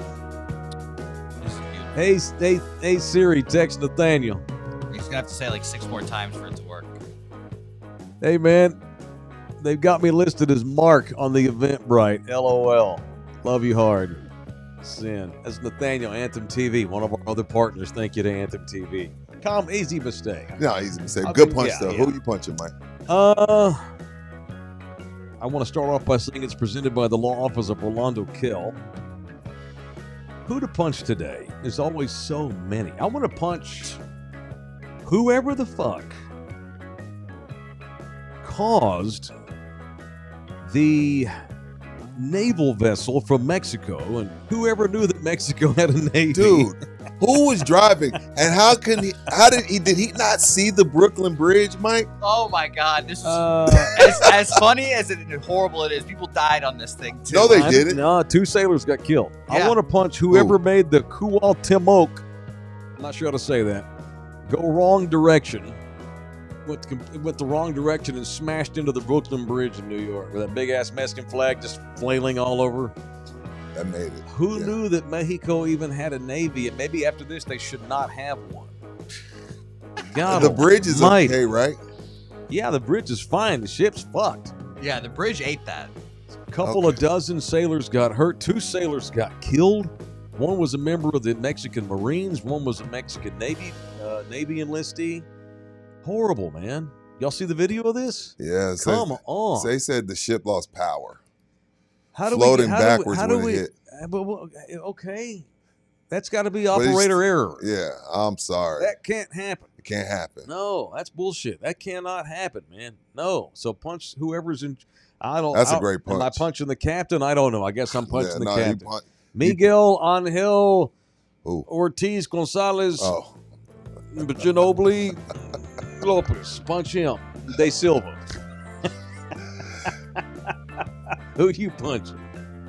Hey Siri, text Nathaniel. He's gonna have to say like 6 more times for it to work. Hey man, they've got me listed as Mark on the Eventbrite. LOL. Love you hard. Sin. That's Nathaniel, Anthem TV, one of our other partners. Thank you to Anthem TV. Easy mistake. No, easy mistake. Good punch though. Yeah. Who you punching, Mike? I want to start off by saying it's presented by the law office of Rolando Kell. Who to punch today? There's always so many. I want to punch whoever the fuck caused the naval vessel from Mexico, and whoever knew that Mexico had a navy. Dude, who was driving, and did he not see the Brooklyn Bridge, Mike? Oh my God, this is as funny as it and horrible it is. People died on this thing too. No, they didn't. No, 2 sailors got killed. Yeah. I want to punch whoever made the Cuauhtemoc. I'm not sure how to say that. Go wrong direction. Went the wrong direction and smashed into the Brooklyn Bridge in New York with that big ass Mexican flag just flailing all over. That made it. Who knew that Mexico even had a navy? And maybe after this they should not have one. God, the bridge is okay, right? Yeah, the bridge is fine. The ship's fucked. Yeah, the bridge ate that. A couple of dozen sailors got hurt. 2 sailors got killed. One was a member of the Mexican Marines. One was a Mexican Navy enlistee. Horrible, man. Y'all see the video of this? Yeah. Come on. They said the ship lost power. Floating backwards when it hit. Okay. That's got to be operator error. Yeah, I'm sorry. That can't happen. It can't happen. No, that's bullshit. That cannot happen, man. No. So punch whoever's in. That's a great punch. Am I punching the captain? I don't know. I guess I'm punching the captain. Miguel Angel Ortiz Gonzalez Ginobili Lopez. Punch him. De Silva. Who you punching?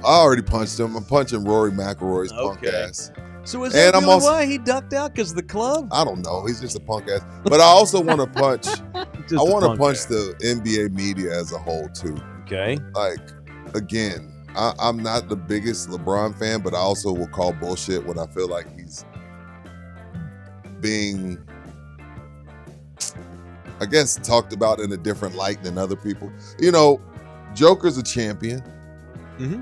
I already punched him. I'm punching Rory McIlroy's punk ass. So is that really why he ducked out? Because of the club? I don't know. He's just a punk ass. But I also want to punch. I want to punch the NBA media as a whole too. Okay. Like, again, I'm not the biggest LeBron fan, but I also will call bullshit when I feel like he's being, I guess, talked about in a different light than other people. You know, Joker's a champion. Mm-hmm.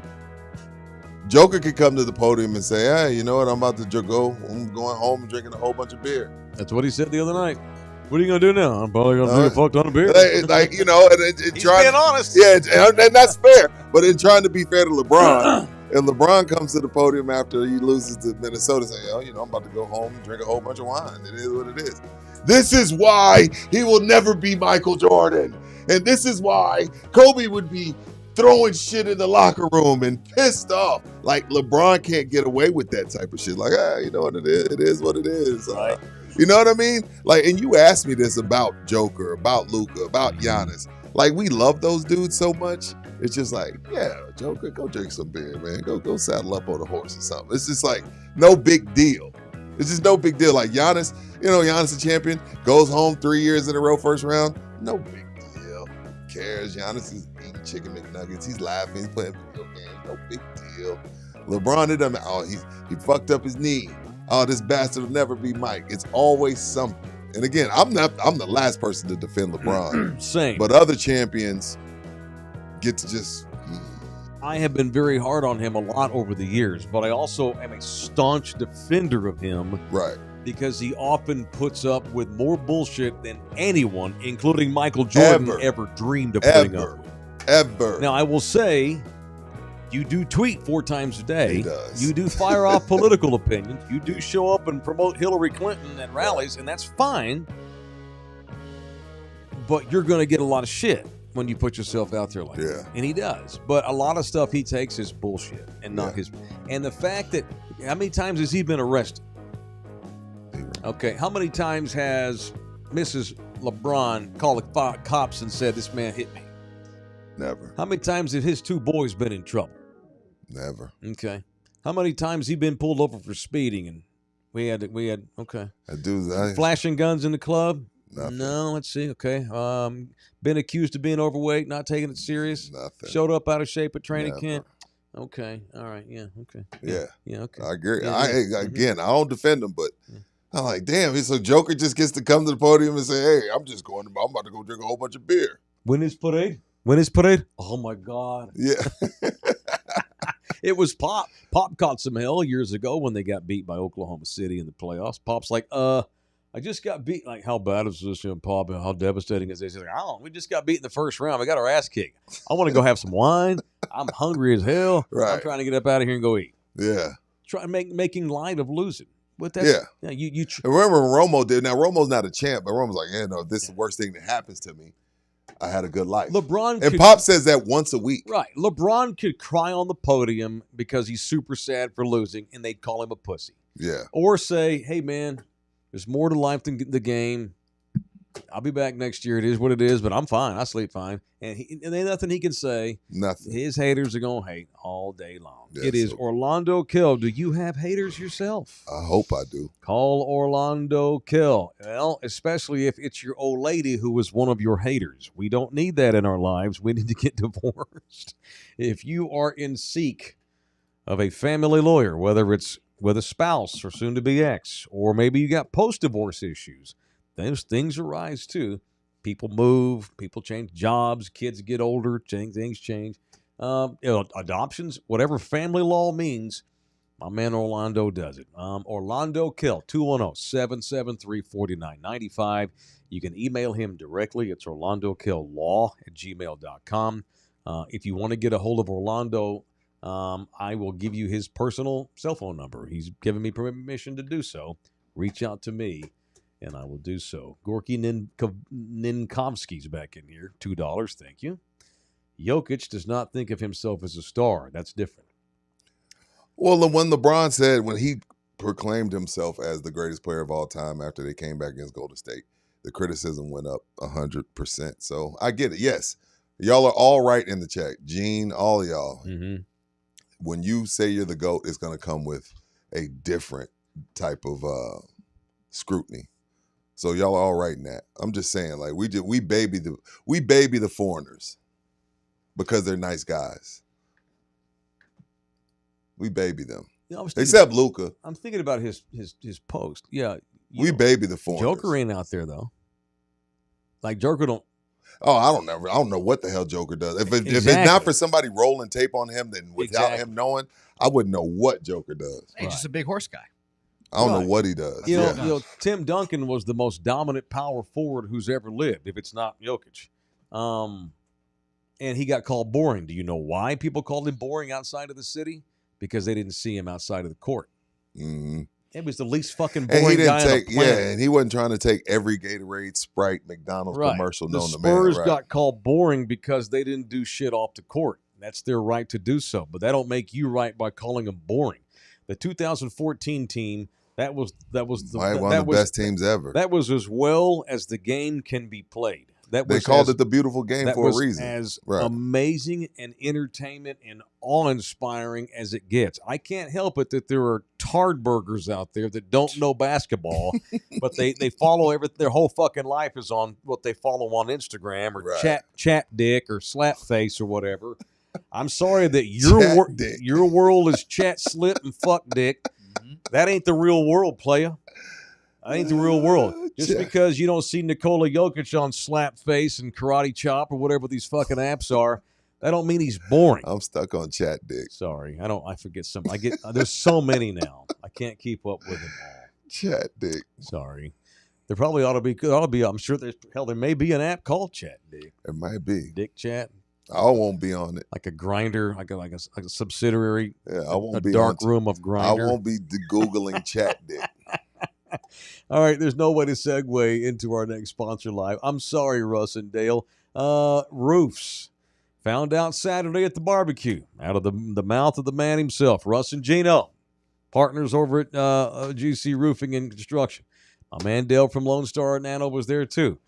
Joker could come to the podium and say, hey, you know what, I'm about to go. I'm going home and drinking a whole bunch of beer. That's what he said the other night. What are you going to do now? I'm probably going to drink a fuck ton of beer. Like, you know, he's being honest. Yeah, and that's fair. But in trying to be fair to LeBron, if LeBron comes to the podium after he loses to Minnesota and say, oh, you know, I'm about to go home and drink a whole bunch of wine. It is what it is. This is why he will never be Michael Jordan. And this is why Kobe would be throwing shit in the locker room and pissed off. Like, LeBron can't get away with that type of shit. Like, you know what it is? It is what it is. Right. You know what I mean? Like, and you asked me this about Joker, about Luka, about Giannis. Like, we love those dudes so much. It's just like, yeah, Joker, go drink some beer, man. Go saddle up on a horse or something. It's just like, no big deal. It's just no big deal. Like, Giannis, you know, Giannis, the champion, goes home 3 years in a row, first round. No big deal. Who cares? Giannis is eating chicken McNuggets. He's laughing. He's playing video games. No big deal. LeBron, it doesn't. Oh, he fucked up his knee. Oh, this bastard will never be Mike. It's always something. And again, I'm the last person to defend LeBron. Same. But other champions get to just. I have been very hard on him a lot over the years, but I also am a staunch defender of him. Right. Because he often puts up with more bullshit than anyone, including Michael Jordan, ever dreamed of putting up with. Ever. Now, I will say, you do tweet 4 times a day. He does. You do fire off political opinions. You do show up and promote Hillary Clinton at rallies, and that's fine. But you're going to get a lot of shit when you put yourself out there like that. And he does. But a lot of stuff he takes is bullshit and not his. And the fact that, how many times has he been arrested? Okay, how many times has Mrs. LeBron called the cops and said, this man hit me? Never. How many times have his 2 boys been in trouble? Never. Okay. How many times he been pulled over for speeding and we had okay. Flashing guns in the club? Nothing. No, let's see. Okay. Been accused of being overweight, not taking it serious? Nothing. Showed up out of shape at training camp? Okay. All right. Yeah. Okay. Yeah. Okay. I agree. Yeah. Again, I don't defend him, but I'm like, damn, so Joker just gets to come to the podium and say, hey, I'm about to go drink a whole bunch of beer. When is parade? Oh, my God. Yeah. It was Pop. Pop caught some hell years ago when they got beat by Oklahoma City in the playoffs. Pop's like, I just got beat. Like, how bad is this, Pop? How devastating is this? He's like, we just got beat in the first round. We got our ass kicked. I want to go have some wine. I'm hungry as hell. Right. I'm trying to get up out of here and go eat. Yeah. Making light of losing. But that's, you remember when Romo did. Now, Romo's not a champ, but Romo's like, this is the worst thing that happens to me. I had a good life. Pop says that once a week. Right. LeBron could cry on the podium because he's super sad for losing, and they'd call him a pussy. Yeah. Or say, hey, man, there's more to life than the game. I'll be back next year. It is what it is, but I'm fine. I sleep fine. And there's nothing he can say. Nothing. His haters are going to hate all day long. Yeah, it is Orlando Kill. Do you have haters yourself? I hope I do. Call Orlando Kill. Well, especially if it's your old lady who was one of your haters. We don't need that in our lives. We need to get divorced. If you are in seek of a family lawyer, whether it's with a spouse or soon-to-be ex, or maybe you got post-divorce issues, those things arise too. People move, people change jobs, kids get older, things change. Adoptions, whatever family law means, my man Orlando does it. Orlando Kill, 210-773-4995. You can email him directly. It's orlandokilllaw@gmail.com. If you want to get a hold of Orlando, I will give you his personal cell phone number. He's given me permission to do so. Reach out to me, and I will do so. Gorky Ninkovsky's back in here. $2, thank you. Jokic does not think of himself as a star. That's different. Well, when LeBron said, when he proclaimed himself as the greatest player of all time after they came back against Golden State, the criticism went up 100%. So I get it, yes. Y'all are all right in the chat. Gene, all of y'all. Mm-hmm. When you say you're the GOAT, it's going to come with a different type of scrutiny. So y'all are all right in that. I'm just saying, like we baby the foreigners because they're nice guys. We baby them. Except Luka. I'm thinking about his post. Yeah. We baby the foreigners. Joker ain't out there though. Like Joker don't. Oh, I don't know what the hell Joker does. If it's not for somebody rolling tape on him, then without him knowing, I wouldn't know what Joker does. He's just a big horse guy. I don't know what he does. You know, Tim Duncan was the most dominant power forward who's ever lived, if it's not Jokic. And he got called boring. Do you know why people called him boring outside of the city? Because they didn't see him outside of the court. Mm-hmm. It was the least fucking boring guy on the planet. Yeah, and he wasn't trying to take every Gatorade, Sprite, McDonald's commercial known to man. The Spurs got called boring because they didn't do shit off the court. That's their right to do so, but that don't make you right by calling them boring. The 2014 team, that was one of the best teams ever. That was as well as the game can be played. They called it the beautiful game for a reason. As amazing and entertainment and awe-inspiring as it gets. I can't help it that there are tardburgers out there that don't know basketball, but they follow everything. Their whole fucking life is on what they follow on Instagram or chat dick or slap face or whatever. I'm sorry that your world is chat slip and fuck dick. That ain't the real world, playa. That ain't the real world. Just because you don't see Nikola Jokic on Slapface and Karate Chop or whatever these fucking apps are, that don't mean he's boring. I'm stuck on chat dick. Sorry, I forget some. There's so many now. I can't keep up with them all. Chat dick. Sorry. There probably ought to be. I'm sure there may be an app called Chat Dick. It might be Dick Chat. I won't be on it. Like a Grinder, like a subsidiary. Yeah, I won't be a dark room of Grinder. I won't be Googling Chat Dick. All right, there's no way to segue into our next sponsor live. I'm sorry, Russ and Dale. Roofs. Found out Saturday at the barbecue, out of the mouth of the man himself, Russ and Gino, partners over at GC Roofing and Construction. My man Dale from Lone Star Nano was there too.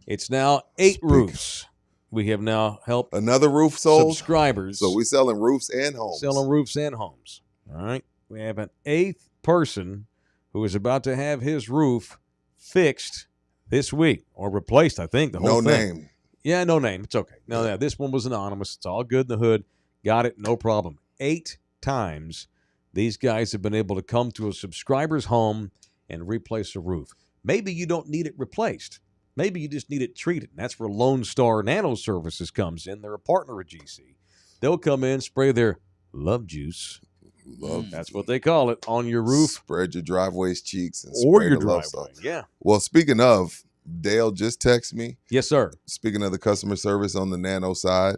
It's now 8 roofs. We have now helped another roof sold subscribers. So we're selling roofs and homes. All right. We have an 8th person who is about to have his roof fixed this week or replaced, I think, the whole thing. No name. Yeah, no name. It's okay. No, this one was anonymous. It's all good in the hood. Got it. No problem. 8 times these guys have been able to come to a subscriber's home and replace a roof. Maybe you don't need it replaced. Maybe you just need it treated. And that's where Lone Star Nano Services comes in. They're a partner of GC. They'll come in, spray their love juice. That's what they call it on your roof. Spread your driveway's cheeks and or spray your the driveway. Love sauce. Yeah. Well, speaking of, Dale just texted me. Yes, sir. Speaking of the customer service on the Nano side,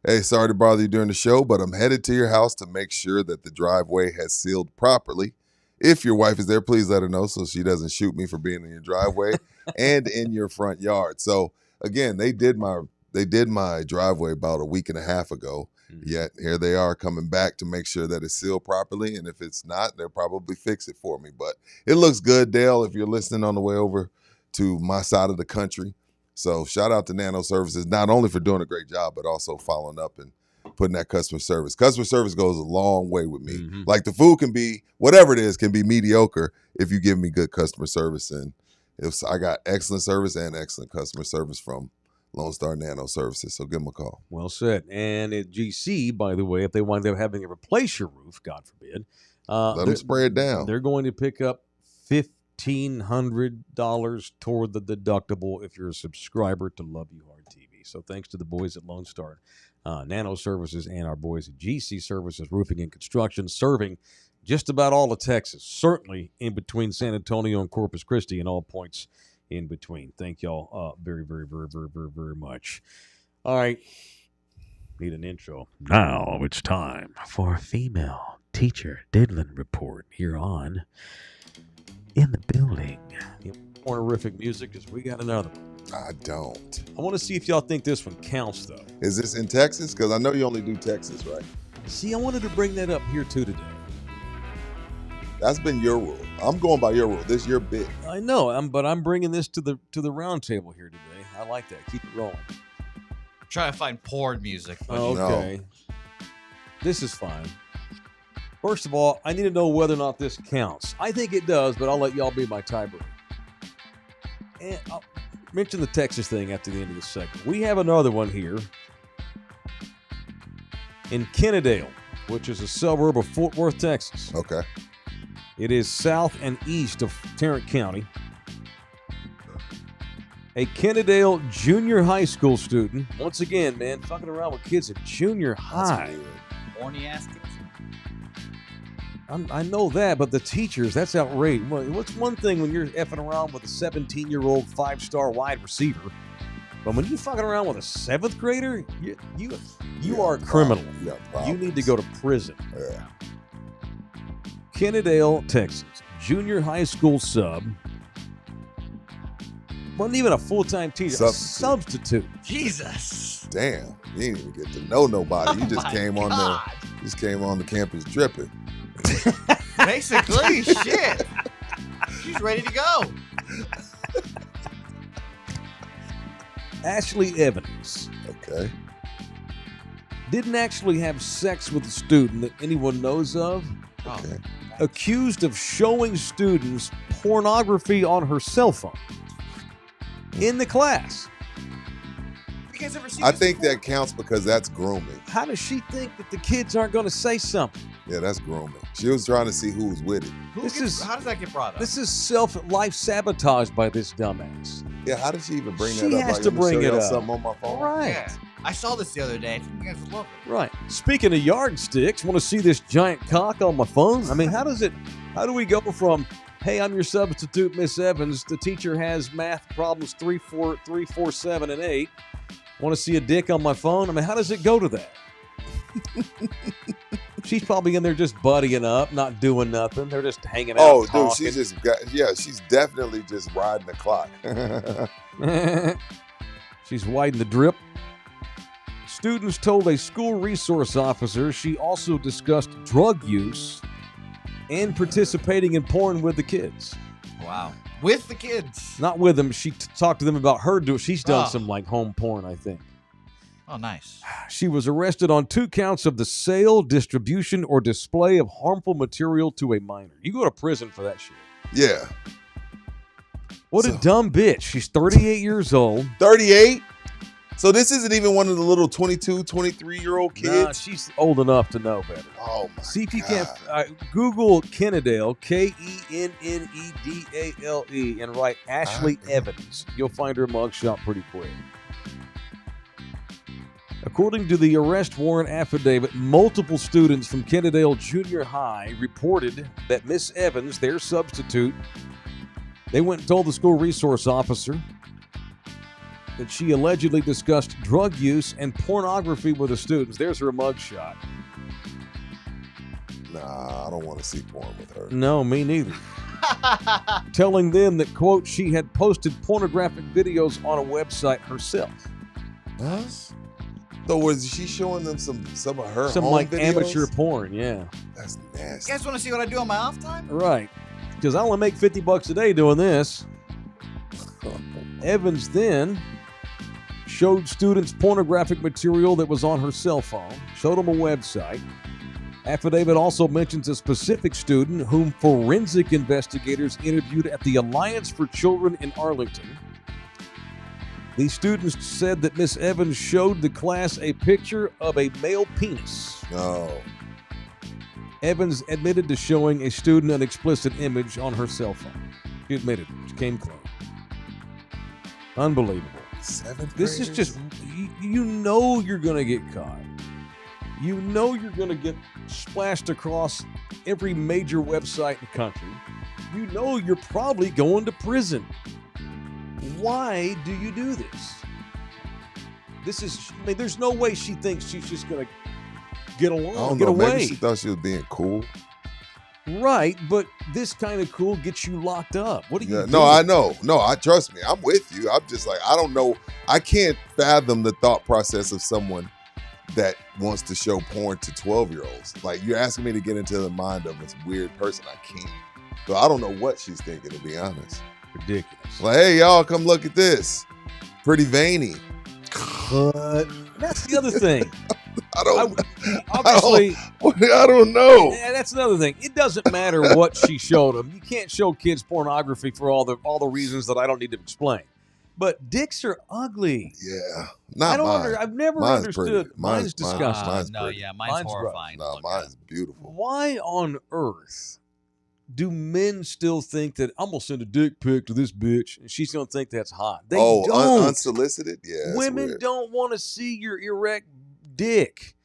hey, sorry to bother you during the show, but I'm headed to your house to make sure that the driveway has sealed properly. If your wife is there, please let her know so she doesn't shoot me for being in your driveway and in your front yard. So again, they did my driveway about a week and a half ago. Yet here they are coming back to make sure that it's sealed properly. And if it's not, they'll probably fix it for me. But it looks good, Dale, if you're listening on the way over to my side of the country. So shout out to Nano Services, not only for doing a great job, but also following up and putting that customer service. Customer service goes a long way with me. Mm-hmm. Like the food can be, whatever it is, can be mediocre if you give me good customer service. And I got excellent service and excellent customer service from Lone Star Nano Services. So give them a call. Well said. And at GC, by the way, if they wind up having to replace your roof, God forbid, let them spray it down. They're going to pick up $1,500 toward the deductible if you're a subscriber to Love You Hard TV. So thanks to the boys at Lone Star Nano Services and our boys at GC Services Roofing and Construction, serving just about all of Texas, certainly in between San Antonio and Corpus Christi and all points in between. Thank y'all very, very, very, very, very, very much. All right. Need an intro. Now it's time for a female teacher diddling report here on In the Building. Horrific music because we got another one. I don't. I want to see if y'all think this one counts, though. Is this in Texas? Because I know you only do Texas, right? See, I wanted to bring that up here, too, today. That's been your rule. I'm going by your rule. This is your bit. I know, but I'm bringing this to the round table here today. I like that. Keep it rolling. trying to find porn music. Okay. This is fine. First of all, I need to know whether or not this counts. I think it does, but I'll let y'all be my tiebreaker. And I'll mention the Texas thing after the end of the segment. We have another one here in Kennedale, which is a suburb of Fort Worth, Texas. Okay. It is south and east of Tarrant County. A Kennedale junior high school student, once again, man, fucking around with kids at junior high. Horny ass kids. I know that, but the teachers, that's outrageous. What's one thing when you're effing around with a 17-year-old 5-star wide receiver, but when you fucking around with a 7th grader, you are a criminal. You need to go to prison. Yeah. Kennedale, Texas, junior high school sub. Wasn't even a full-time teacher, a substitute. Jesus. Damn, you didn't even get to know nobody. You just came on the campus dripping. Basically, shit. She's ready to go. Ashley Evans. Okay. Didn't actually have sex with a student that anyone knows of. Okay. Accused of showing students pornography on her cell phone in the class. You guys ever seen I this think before? that counts because that's grooming. How does she think that the kids aren't going to say something? Yeah, that's grooming. She was trying to see who was with it. How does that get brought up? This is self-life sabotage by this dumbass. Yeah, how did she even bring She that up? has to bring it up. Something on my phone. Right. Yeah. I saw this the other day. I think you guys would love it. Right. Speaking of yardsticks, want to see this giant cock on my phone? I mean, how do we go from, hey, I'm your substitute, Miss Evans, the teacher has math problems 3, 4, 7, and 8. Want to see a dick on my phone? I mean, how does it go to that? She's probably in there just buddying up, not doing nothing. They're just hanging out. Oh, talking. dude, she's definitely just riding the clock. She's widening the drip. Students told a school resource officer she also discussed drug use and participating in porn with the kids. Wow. With the kids. Not with them. She talked to them about her doing. She's done some like home porn, I think. Oh, nice. She was arrested on 2 counts of the sale, distribution, or display of harmful material to a minor. You go to prison for that shit. Yeah. What a dumb bitch. She's 38 years old. 38? So this isn't even one of the little 22, 23-year-old kids? Nah, she's old enough to know better. Oh, my See if you God. can't Google Kennedale, Kennedale, and write Ashley Evans. You'll find her mugshot pretty quick. According to the arrest warrant affidavit, multiple students from Kennedale Junior High reported that Miss Evans, their substitute, they went and told the school resource officer that she allegedly discussed drug use and pornography with the students. There's her mugshot. Nah, I don't want to see porn with her. No, me neither. Telling them that, quote, she had posted pornographic videos on a website herself. Huh? So was she showing them some of her Some home like videos? amateur porn, yeah. That's You nasty. guys want to see what I do on my off time? Right. Because I only make $50 a day doing this. Evans then showed students pornographic material that was on her cell phone, showed them a website. Affidavit also mentions a specific student whom forensic investigators interviewed at the Alliance for Children in Arlington. These students said that Miss Evans showed the class a picture of a male penis. No. Evans admitted to showing a student an explicit image on her cell phone. She admitted it. She came clean. Unbelievable. 7th This is graders? just, you know you're going to get caught. You know you're going to get splashed across every major website in the country. You know you're probably going to prison. Why do you do this? There's no way she thinks she's just going to get along, I don't get know. away. Maybe she thought she was being cool. Right, but this kind of cool gets you locked up. What do you do? No, I know. No, trust me. I'm with you. I'm just like, I don't know. I can't fathom the thought process of someone that wants to show porn to 12-year-olds. Like, you're asking me to get into the mind of this weird person. I can't. So I don't know what she's thinking, to be honest. Ridiculous. Like, hey, y'all, come look at this. Pretty veiny. That's the other thing. I don't know. Yeah, that's another thing. It doesn't matter what she showed them. You can't show kids pornography for all the reasons that I don't need to explain. But dicks are ugly. Yeah, mine. I've never mine's understood. Pretty. Mine's disgusting. Mine's mine's horrifying. No, mine's beautiful. Why on earth do men still think that I'm gonna send a dick pic to this bitch and she's gonna think that's hot? They don't. Unsolicited. Yeah, women don't want to see your erect dick.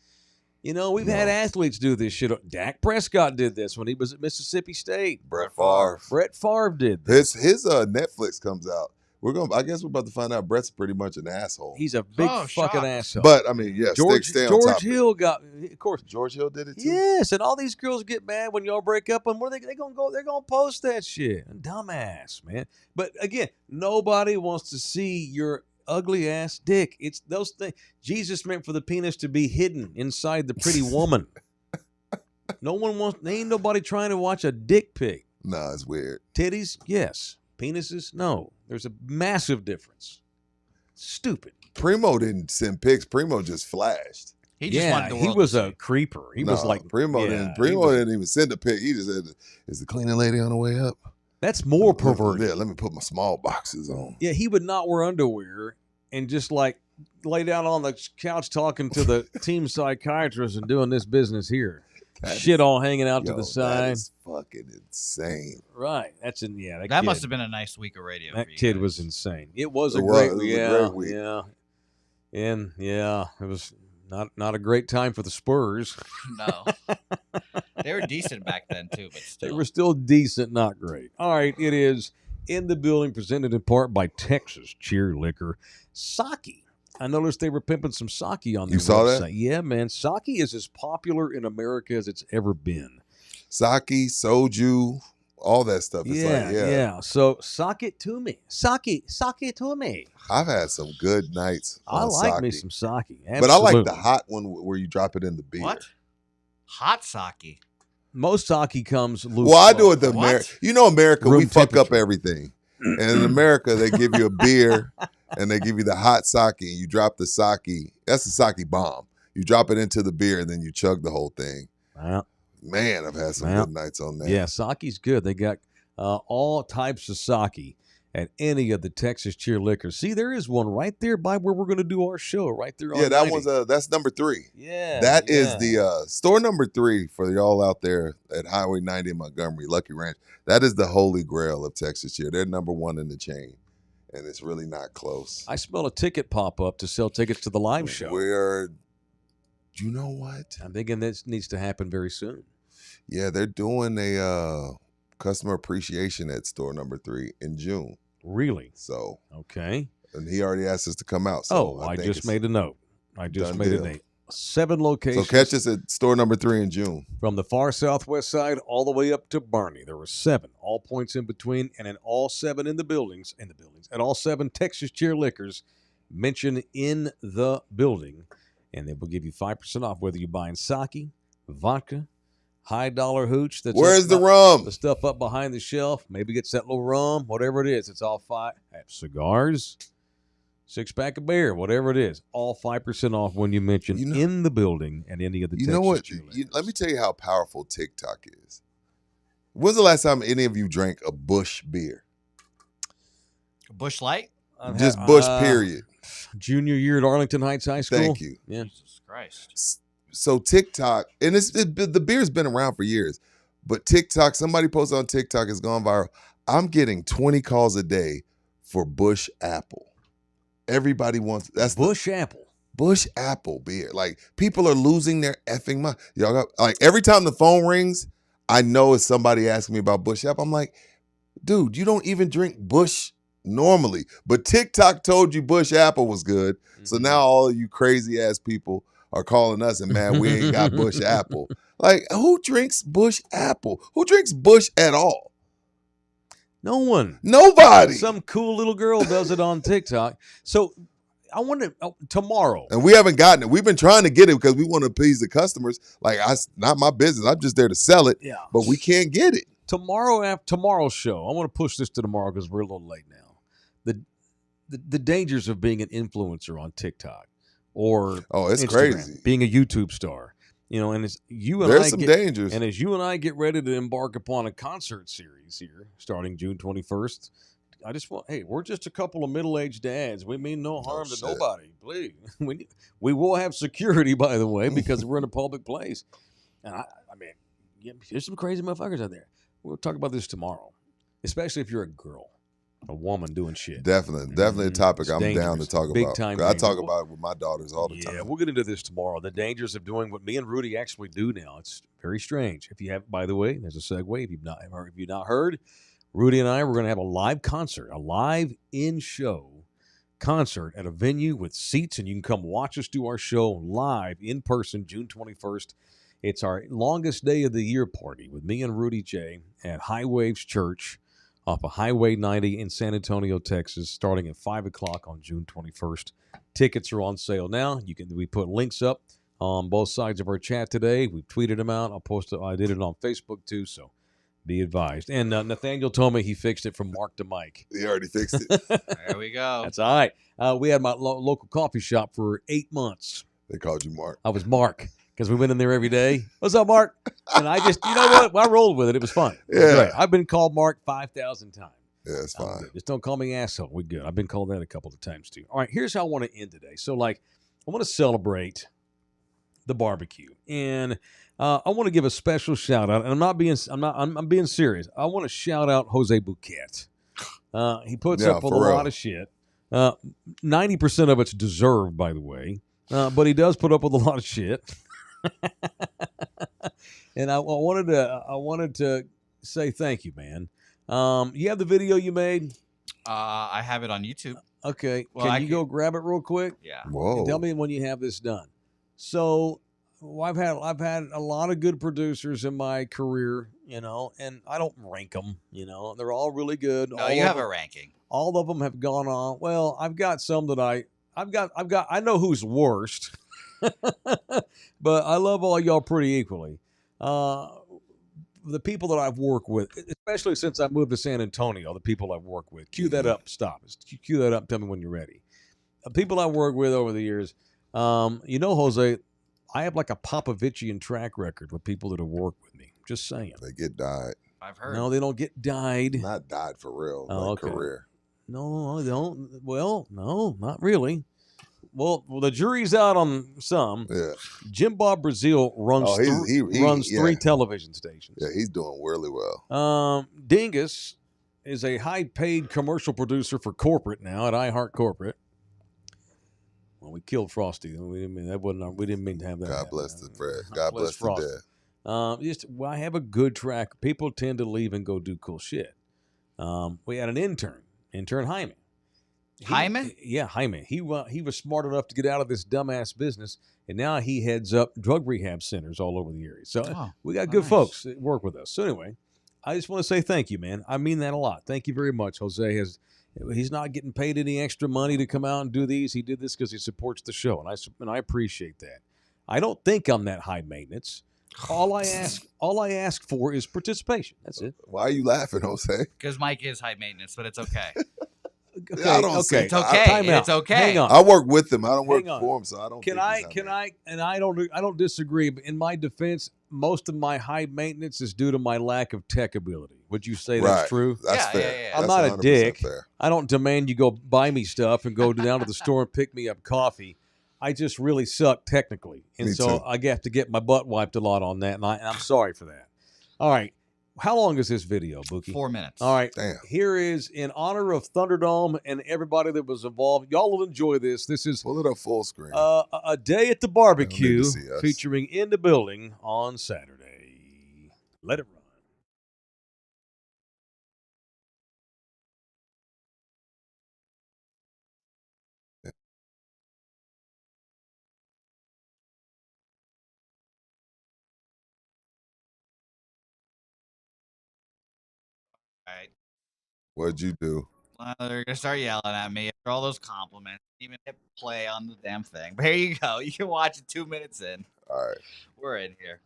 We've had athletes do this shit. Dak Prescott did this when he was at Mississippi State. Brett Favre did this. His Netflix comes out. I guess we're about to find out Brett's pretty much an asshole. He's a big fucking asshole. But I mean, yes, stay on top. George Hill of course. George Hill did it too. Yes, and all these girls get mad when y'all break up, and where they gonna go? They're gonna post that shit. Dumbass, man. But again, nobody wants to see your ugly ass dick. It's those things. Jesus meant for the penis to be hidden inside the pretty woman. Ain't nobody trying to watch a dick pic. No, it's weird. Titties, yes. Penises, no. There's a massive difference. Stupid. Primo didn't send pics. Primo just flashed. He just wanted the world he was to a see. creeper. He was like Primo didn't even send a pic. He just said, "Is the cleaning lady on the way up?" That's more perverted. Yeah, let me put my small boxes on. Yeah, he would not wear underwear and just like lay down on the couch talking to the team psychiatrist and doing this business here. Shit all hanging out to the side. That is fucking insane. Right. That must have been a nice week of radio. That kid was insane. It was a great week. Yeah. And it was not a great time for the Spurs. No. They were decent back then too, but still. They were still decent, not great. All right, it is in the building, presented in part by Texas Cheer Liquor. Sake. I noticed they were pimping some sake on their website. You saw that? Yeah, man. Sake is as popular in America as it's ever been. Sake, soju, all that stuff. It's yeah. So sake it to me. Sake it to me. I've had some good nights on I like sake. me some sake. Absolutely. But I like the hot one where you drop it in the beer. What? Hot sake? Most sake comes loose. Well, I do it the America. America, Room we fuck up everything. And in America, they give you a beer and they give you the hot sake and you drop the sake. That's the sake bomb. You drop it into the beer and then you chug the whole thing. Wow. Man, I've had some good nights on that. Yeah, sake's good. They got all types of sake at any of the Texas Cheer Liquors. See, there is one right there by where we're going to do our show, right there on 90. That's number 3. Yeah. That is the store number 3 for y'all out there at Highway 90 in Montgomery, Lucky Ranch. That is the holy grail of Texas Cheer. They're number 1 in the chain, and it's really not close. I smell a ticket pop up to sell tickets to the live show. You know what? I'm thinking this needs to happen very soon. Yeah, they're doing a customer appreciation at store number 3 in June. Really? So okay. And he already asked us to come out. So I just made a note. 7 locations. So catch us at store number 3 in June. From the far southwest side all the way up to Barney. There were 7, all points in between, and in all 7 in the buildings, at all 7 Texas Cheer Liquors mentioned in the building. And they will give you 5% off whether you're buying sake, vodka, high dollar hooch. Where's the rum? The stuff up behind the shelf. Maybe gets that little rum, whatever it is. It's all 5. Cigars, 6-pack of beer, whatever it is. All 5% off when you mention in the building and any of the Texas. You know what? Let me tell you how powerful TikTok is. When's the last time any of you drank a Busch beer? Busch Light? Just Busch, period. Junior year at Arlington Heights High School. Thank you. Yeah. Jesus Christ. So TikTok, and the beer's been around for years, but TikTok, somebody posted on TikTok, has gone viral. I'm getting 20 calls a day for Busch Apple. Everybody wants Busch Apple. Busch Apple beer. Like, people are losing their effing mind. Y'all got, like, every time the phone rings, I know it's somebody asking me about Busch Apple. I'm like, dude, you don't even drink Busch normally. But TikTok told you Busch Apple was good. Mm-hmm. So now all of you crazy ass people are calling us and, man, we ain't got Busch Apple. Like, who drinks Busch Apple? Who drinks Busch at all? No one. Nobody. Some cool little girl does it on TikTok. So I wonder tomorrow. And we haven't gotten it. We've been trying to get it because we want to appease the customers. Like, not my business. I'm just there to sell it. Yeah. But we can't get it. Tomorrow's show. I want to push this to tomorrow because we're a little late now. The dangers of being an influencer on TikTok. or it's Instagram, crazy being a YouTube star. And as you and there's I some get, dangers. and as you and I get ready to embark upon a concert series here starting June 21st, I just want, hey, we're just a couple of middle-aged dads. We mean no harm to nobody. Please, we will have security, by the way, because we're in a public place. And I mean, there's some crazy motherfuckers out there. We'll talk about this tomorrow, especially if you're a girl, a woman doing shit. Definitely a topic I'm down to talk Big about. Time I talk about it with my daughters all the time. Yeah, we'll get into this tomorrow. The dangers of doing what me and Rudy actually do now. It's very strange. If you have, by the way, there's a segue. If you've not heard, Rudy and I we're going to have a live concert, a live in-show concert at a venue with seats, and you can come watch us do our show live in person June 21st. It's our longest day of the year party with me and Rudy J at High Waves Church off of Highway 90 in San Antonio, Texas, starting at 5 o'clock on June 21st. Tickets are on sale now. We put links up on both sides of our chat today. We've tweeted them out. I did it on Facebook too, so be advised. And Nathaniel told me he fixed it from Mark to Mike. He already fixed it. There we go. That's all right. We had my local coffee shop for 8 months. They called you Mark. I was Mark. Because we went in there every day. What's up, Mark? And I just, you know what? I rolled with it. It was fun. Yeah. I've been called Mark 5,000 times. Yeah, it's fine. Just don't call me asshole. We're good. I've been called that a couple of times too. All right, here's how I want to end today. So, I want to celebrate the barbecue, and I want to give a special shout out. And I'm being serious. I want to shout out Jose Bouquet. He puts up with a lot of shit. 90% of it's deserved, by the way, but he does put up with a lot of shit. And I wanted to say thank you, man. You have the video you made? I have it on YouTube. Okay. Well, can you go grab it real quick? Yeah. Whoa. And tell me when you have this done. So I've had a lot of good producers in my career, and I don't rank them, they're all really good. No, you have a ranking. All of them have gone on. Well, I've got some that I know who's worst. But I love all y'all pretty equally. The people that I've worked with, especially since I moved to San Antonio, the people I've worked with. Cue that up. Stop. Cue that up. Tell me when you're ready. People I've worked with over the years. Jose, I have like a Popovichian track record with people that have worked with me. Just saying. They get died. I've heard. No, they don't get died. Not died for real. Okay. Career. No, they don't. Well, no, not really. Well, the jury's out on some. Yeah. Jim Bob Brazil runs three television stations. Yeah, he's doing really well. Dingus is a high-paid commercial producer for corporate now at iHeart Corporate. Well, we killed Frosty. We didn't mean to have that. God bless the Fred. God bless the dead. I have a good track. People tend to leave and go do cool shit. We had an intern Jaime. Jaime? Yeah, Jaime. He was smart enough to get out of this dumbass business, and now he heads up drug rehab centers all over the area. So we got good folks that work with us. So anyway, I just want to say thank you, man. I mean that a lot. Thank you very much. Jose he's not getting paid any extra money to come out and do these. He did this because he supports the show, and I appreciate that. I don't think I'm that high maintenance. All I ask for is participation. That's it. Why are you laughing, Jose? Because Mike is high maintenance, but it's okay. Okay, It's okay. It's okay. Hang on. I work with him. I don't work for him, so I don't. I don't disagree. But in my defense, most of my high maintenance is due to my lack of tech ability. Would you say that's true? That's fair. I'm not a dick. Fair. I don't demand you go buy me stuff and go down to the store and pick me up coffee. I just really suck technically, and so I have to get my butt wiped a lot on that, and I'm sorry for that. All right. How long is this video, Bookie? 4 minutes. All right. Damn. Here is in honor of Thunderdome and everybody that was involved. Y'all will enjoy this. This is pull it up full screen. A day at the barbecue featuring In the Building on Saturday. Let it run. All right. What'd you do? They're gonna start yelling at me after all those compliments. Even hit play on the damn thing. But here you go. You can watch it 2 minutes in. All right. We're in here.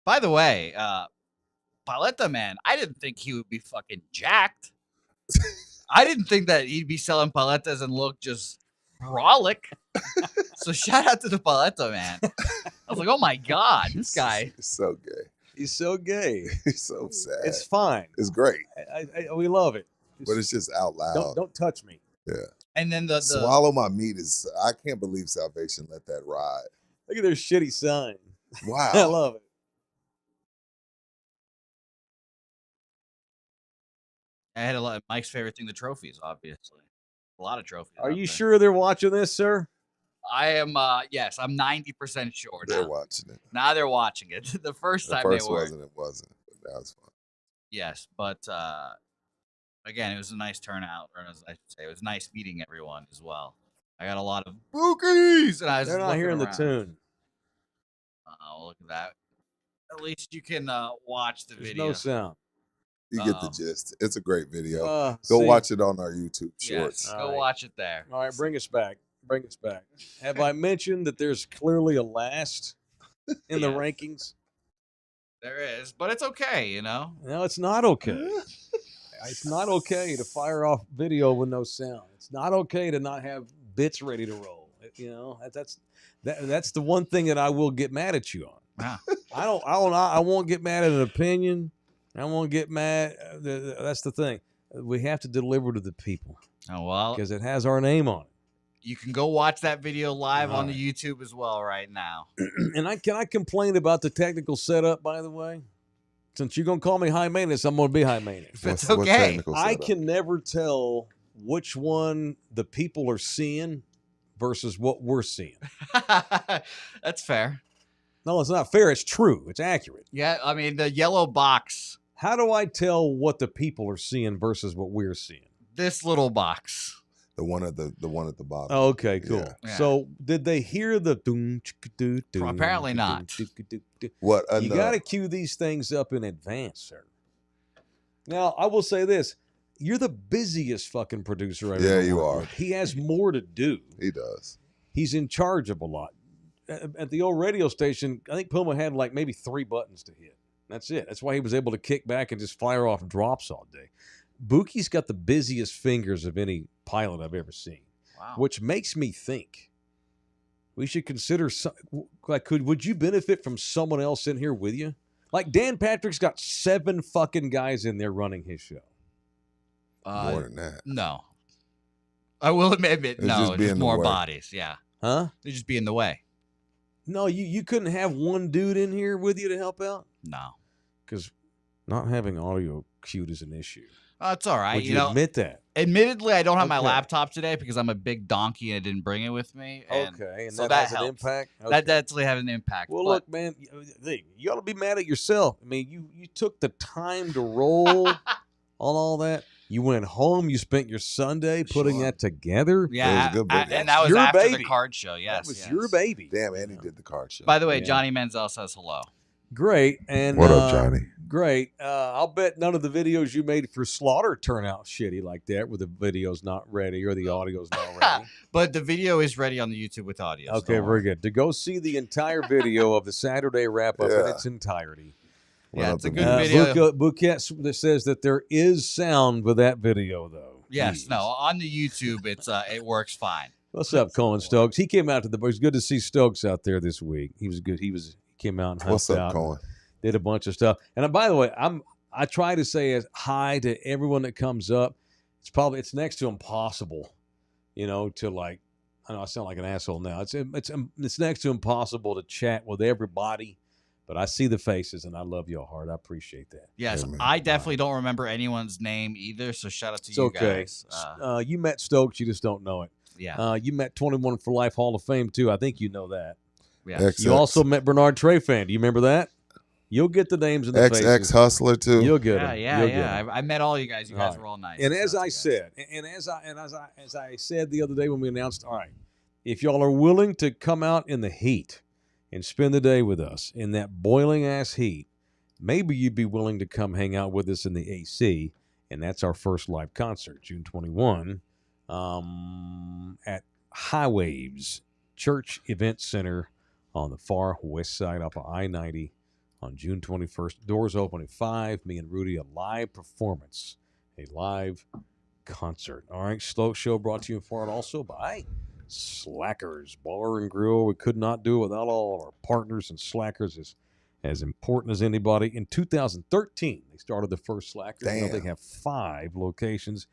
By the way, Paletta man, I didn't think he would be fucking jacked. I didn't think that he'd be selling paletas and look just brolic. So shout out to the paleta man. I was like, oh my God, this guy. He's so gay. He's so gay. He's so sad. It's fine. It's great. We love it. But it's just out loud. Don't touch me. Yeah. And then the swallow my meat is. I can't believe Salvation let that ride. Look at their shitty sign. Wow. I love it. I had a lot of Mike's favorite thing, the trophies, obviously. A lot of trophies. Are you sure they're watching this, sir? I am, yes, I'm 90% sure now. They're watching it. Now they're watching it. The first time they were. It wasn't. But that was fun. Yes, but again, it was a nice turnout, or as I should say, it was nice meeting everyone as well. I got a lot of bookies, and I was They're not hearing around. the tune. Oh, look at that. At least you can watch the There's video. no sound. You get the gist. It's a great video. Go watch it on our YouTube shorts. Yes, go watch it there. All right, bring us back. Bring us back. Have I mentioned that there's clearly a last in the rankings? There is, but it's okay, you know? No, it's not okay. It's not okay to fire off video with no sound. It's not okay to not have bits ready to roll. You know, that's the one thing that I will get mad at you on. Yeah. I won't get mad at an opinion. I won't get mad. That's the thing. We have to deliver to the people. Oh, well. Because it has our name on it. You can go watch that video live on the YouTube as well right now. And can I complain about the technical setup, by the way? Since you're going to call me high maintenance, I'm going to be high maintenance. That's okay. I can never tell which one the people are seeing versus what we're seeing. That's fair. No, it's not fair. It's true. It's accurate. Yeah, I mean, the yellow box. How do I tell what the people are seeing versus what we're seeing? This little box. The one at the bottom. Oh, okay, cool. Yeah. So did they hear the Apparently not. What? You got to cue these things up in advance, sir. Now, I will say this. You're the busiest fucking producer I've ever you worked are. with. He has more to do. He does. He's in charge of a lot. At the old radio station, I think Puma had like maybe 3 buttons to hit. That's it. That's why he was able to kick back and just fire off drops all day. Bookie's got the busiest fingers of any pilot I've ever seen. Wow. Which makes me think we should consider would you benefit from someone else in here with you? Like Dan Patrick's got 7 fucking guys in there running his show. More than that. No. I will admit, no, just more way. bodies. Yeah. Huh? They just be in the way. No, you couldn't have one dude in here with you to help out? No. Because not having audio cued is an issue. It's all right. Would you admit that? Admittedly, I don't have my laptop today because I'm a big donkey and I didn't bring it with me. And and so that has helps. an impact? Okay. That definitely has an impact. Well, look, man, you ought to be mad at yourself. I mean, you took the time to roll on all that. You went home. You spent your Sunday putting that together. Yeah, it was a good and that was your after baby. the card show. Yes, that was your baby. Damn, Andy did the card show. By the way, Johnny Menzel says hello. Great. And what up, Johnny? Great. I'll bet none of the videos you made for Slaughter turn out shitty like that, where the video's not ready or the audio's not ready. But the video is ready on the YouTube with audio. Okay, very good. To go see the entire video of the Saturday wrap-up in its entirety. Yeah, it's a good video. Bouquet says that there is sound with that video, though. Yes, no, on the YouTube, it works fine. What's up, Colin Stokes? He came out to the. It was good to see Stokes out there this week. He was good. He came out and What's up, out Colin? Did a bunch of stuff. And by the way, I try to say as hi to everyone that comes up. It's next to impossible, to like. I know I sound like an asshole now. It's next to impossible to chat with everybody. But I see the faces, and I love y'all hard. I appreciate that. Yes, I definitely don't remember anyone's name either, so shout out to you guys. You met Stokes, you just don't know it. Yeah. You met 21 for Life Hall of Fame, too. I think you know that. Yeah. You also met Bernard Trefan. Do you remember that? You'll get the names in the faces. XX Hustler, too. You'll get them. Yeah. I met all you guys. You guys were all nice. And as I said, as I said the other day when we announced, all right, if y'all are willing to come out in the heat and spend the day with us in that boiling ass heat, maybe you'd be willing to come hang out with us in the AC, and that's our first live concert, June 21, at High Waves Church Event Center on the far west side off of I-90 on June 21st. Doors open at 5. Me and Rudy, a live performance. A live concert. All right, Slow Show brought to you in part also by Slackers Bar and Grill. We could not do it without all of our partners, and Slackers is as important as anybody. In 2013, they started the first Slackers. Now they have 5 locations.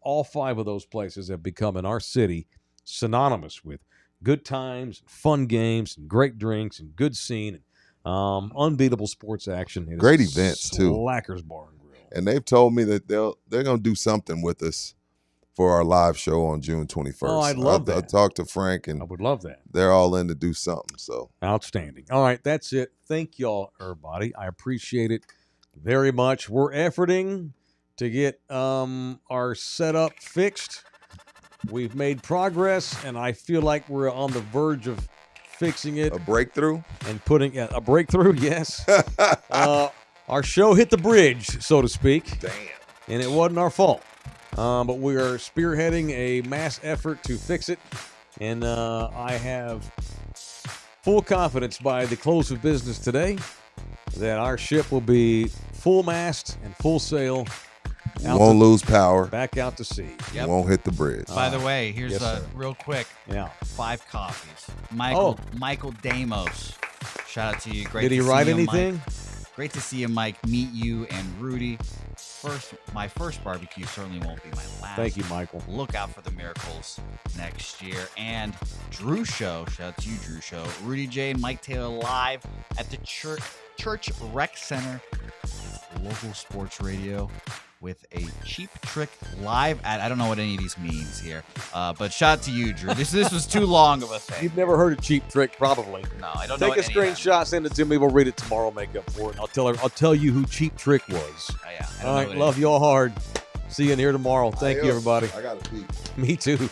All 5 of those places have become, in our city, synonymous with good times, fun games, and great drinks, and good scene, and unbeatable sports action. Great events, too. Slackers Bar and Grill. And they've told me that they're going to do something with us for our live show on June 21st. Oh, I'd love that. I talked to Frank, and I would love that. They're all in to do something. So outstanding. All right, that's it. Thank y'all, everybody. I appreciate it very much. We're efforting to get our setup fixed. We've made progress, and I feel like we're on the verge of fixing it. A breakthrough? And putting a breakthrough, yes. Our show hit the bridge, so to speak. Damn. And it wasn't our fault. But we are spearheading a mass effort to fix it. And I have full confidence by the close of business today that our ship will be full mast and full sail. Won't lose power. Back out to sea. Yep. Won't hit the bridge. By the way, here's yes, real quick. Yeah. 5 copies. Michael Damos. Shout out to you. Great. Did he write anything? Mike. Great to see you, Mike. Meet you and Rudy. My first barbecue certainly won't be my last. Thank you, Michael. Look out for the miracles next year. And Drew Show. Shout out to you, Drew Show. Rudy J and Mike Taylor live at the Church Rec Center. Local sports radio with a Cheap Trick live at, I don't know what any of these means here, but shout out to you, Drew. This was too long of a thing. You've never heard of Cheap Trick, probably. No, I don't know. Take a screenshot, send it to me. We'll read it tomorrow. Make up for it. I'll tell you who Cheap Trick was. Oh, yeah. All right, love you all hard. See you in here tomorrow. Thank you, everybody. I got to pee. Me too.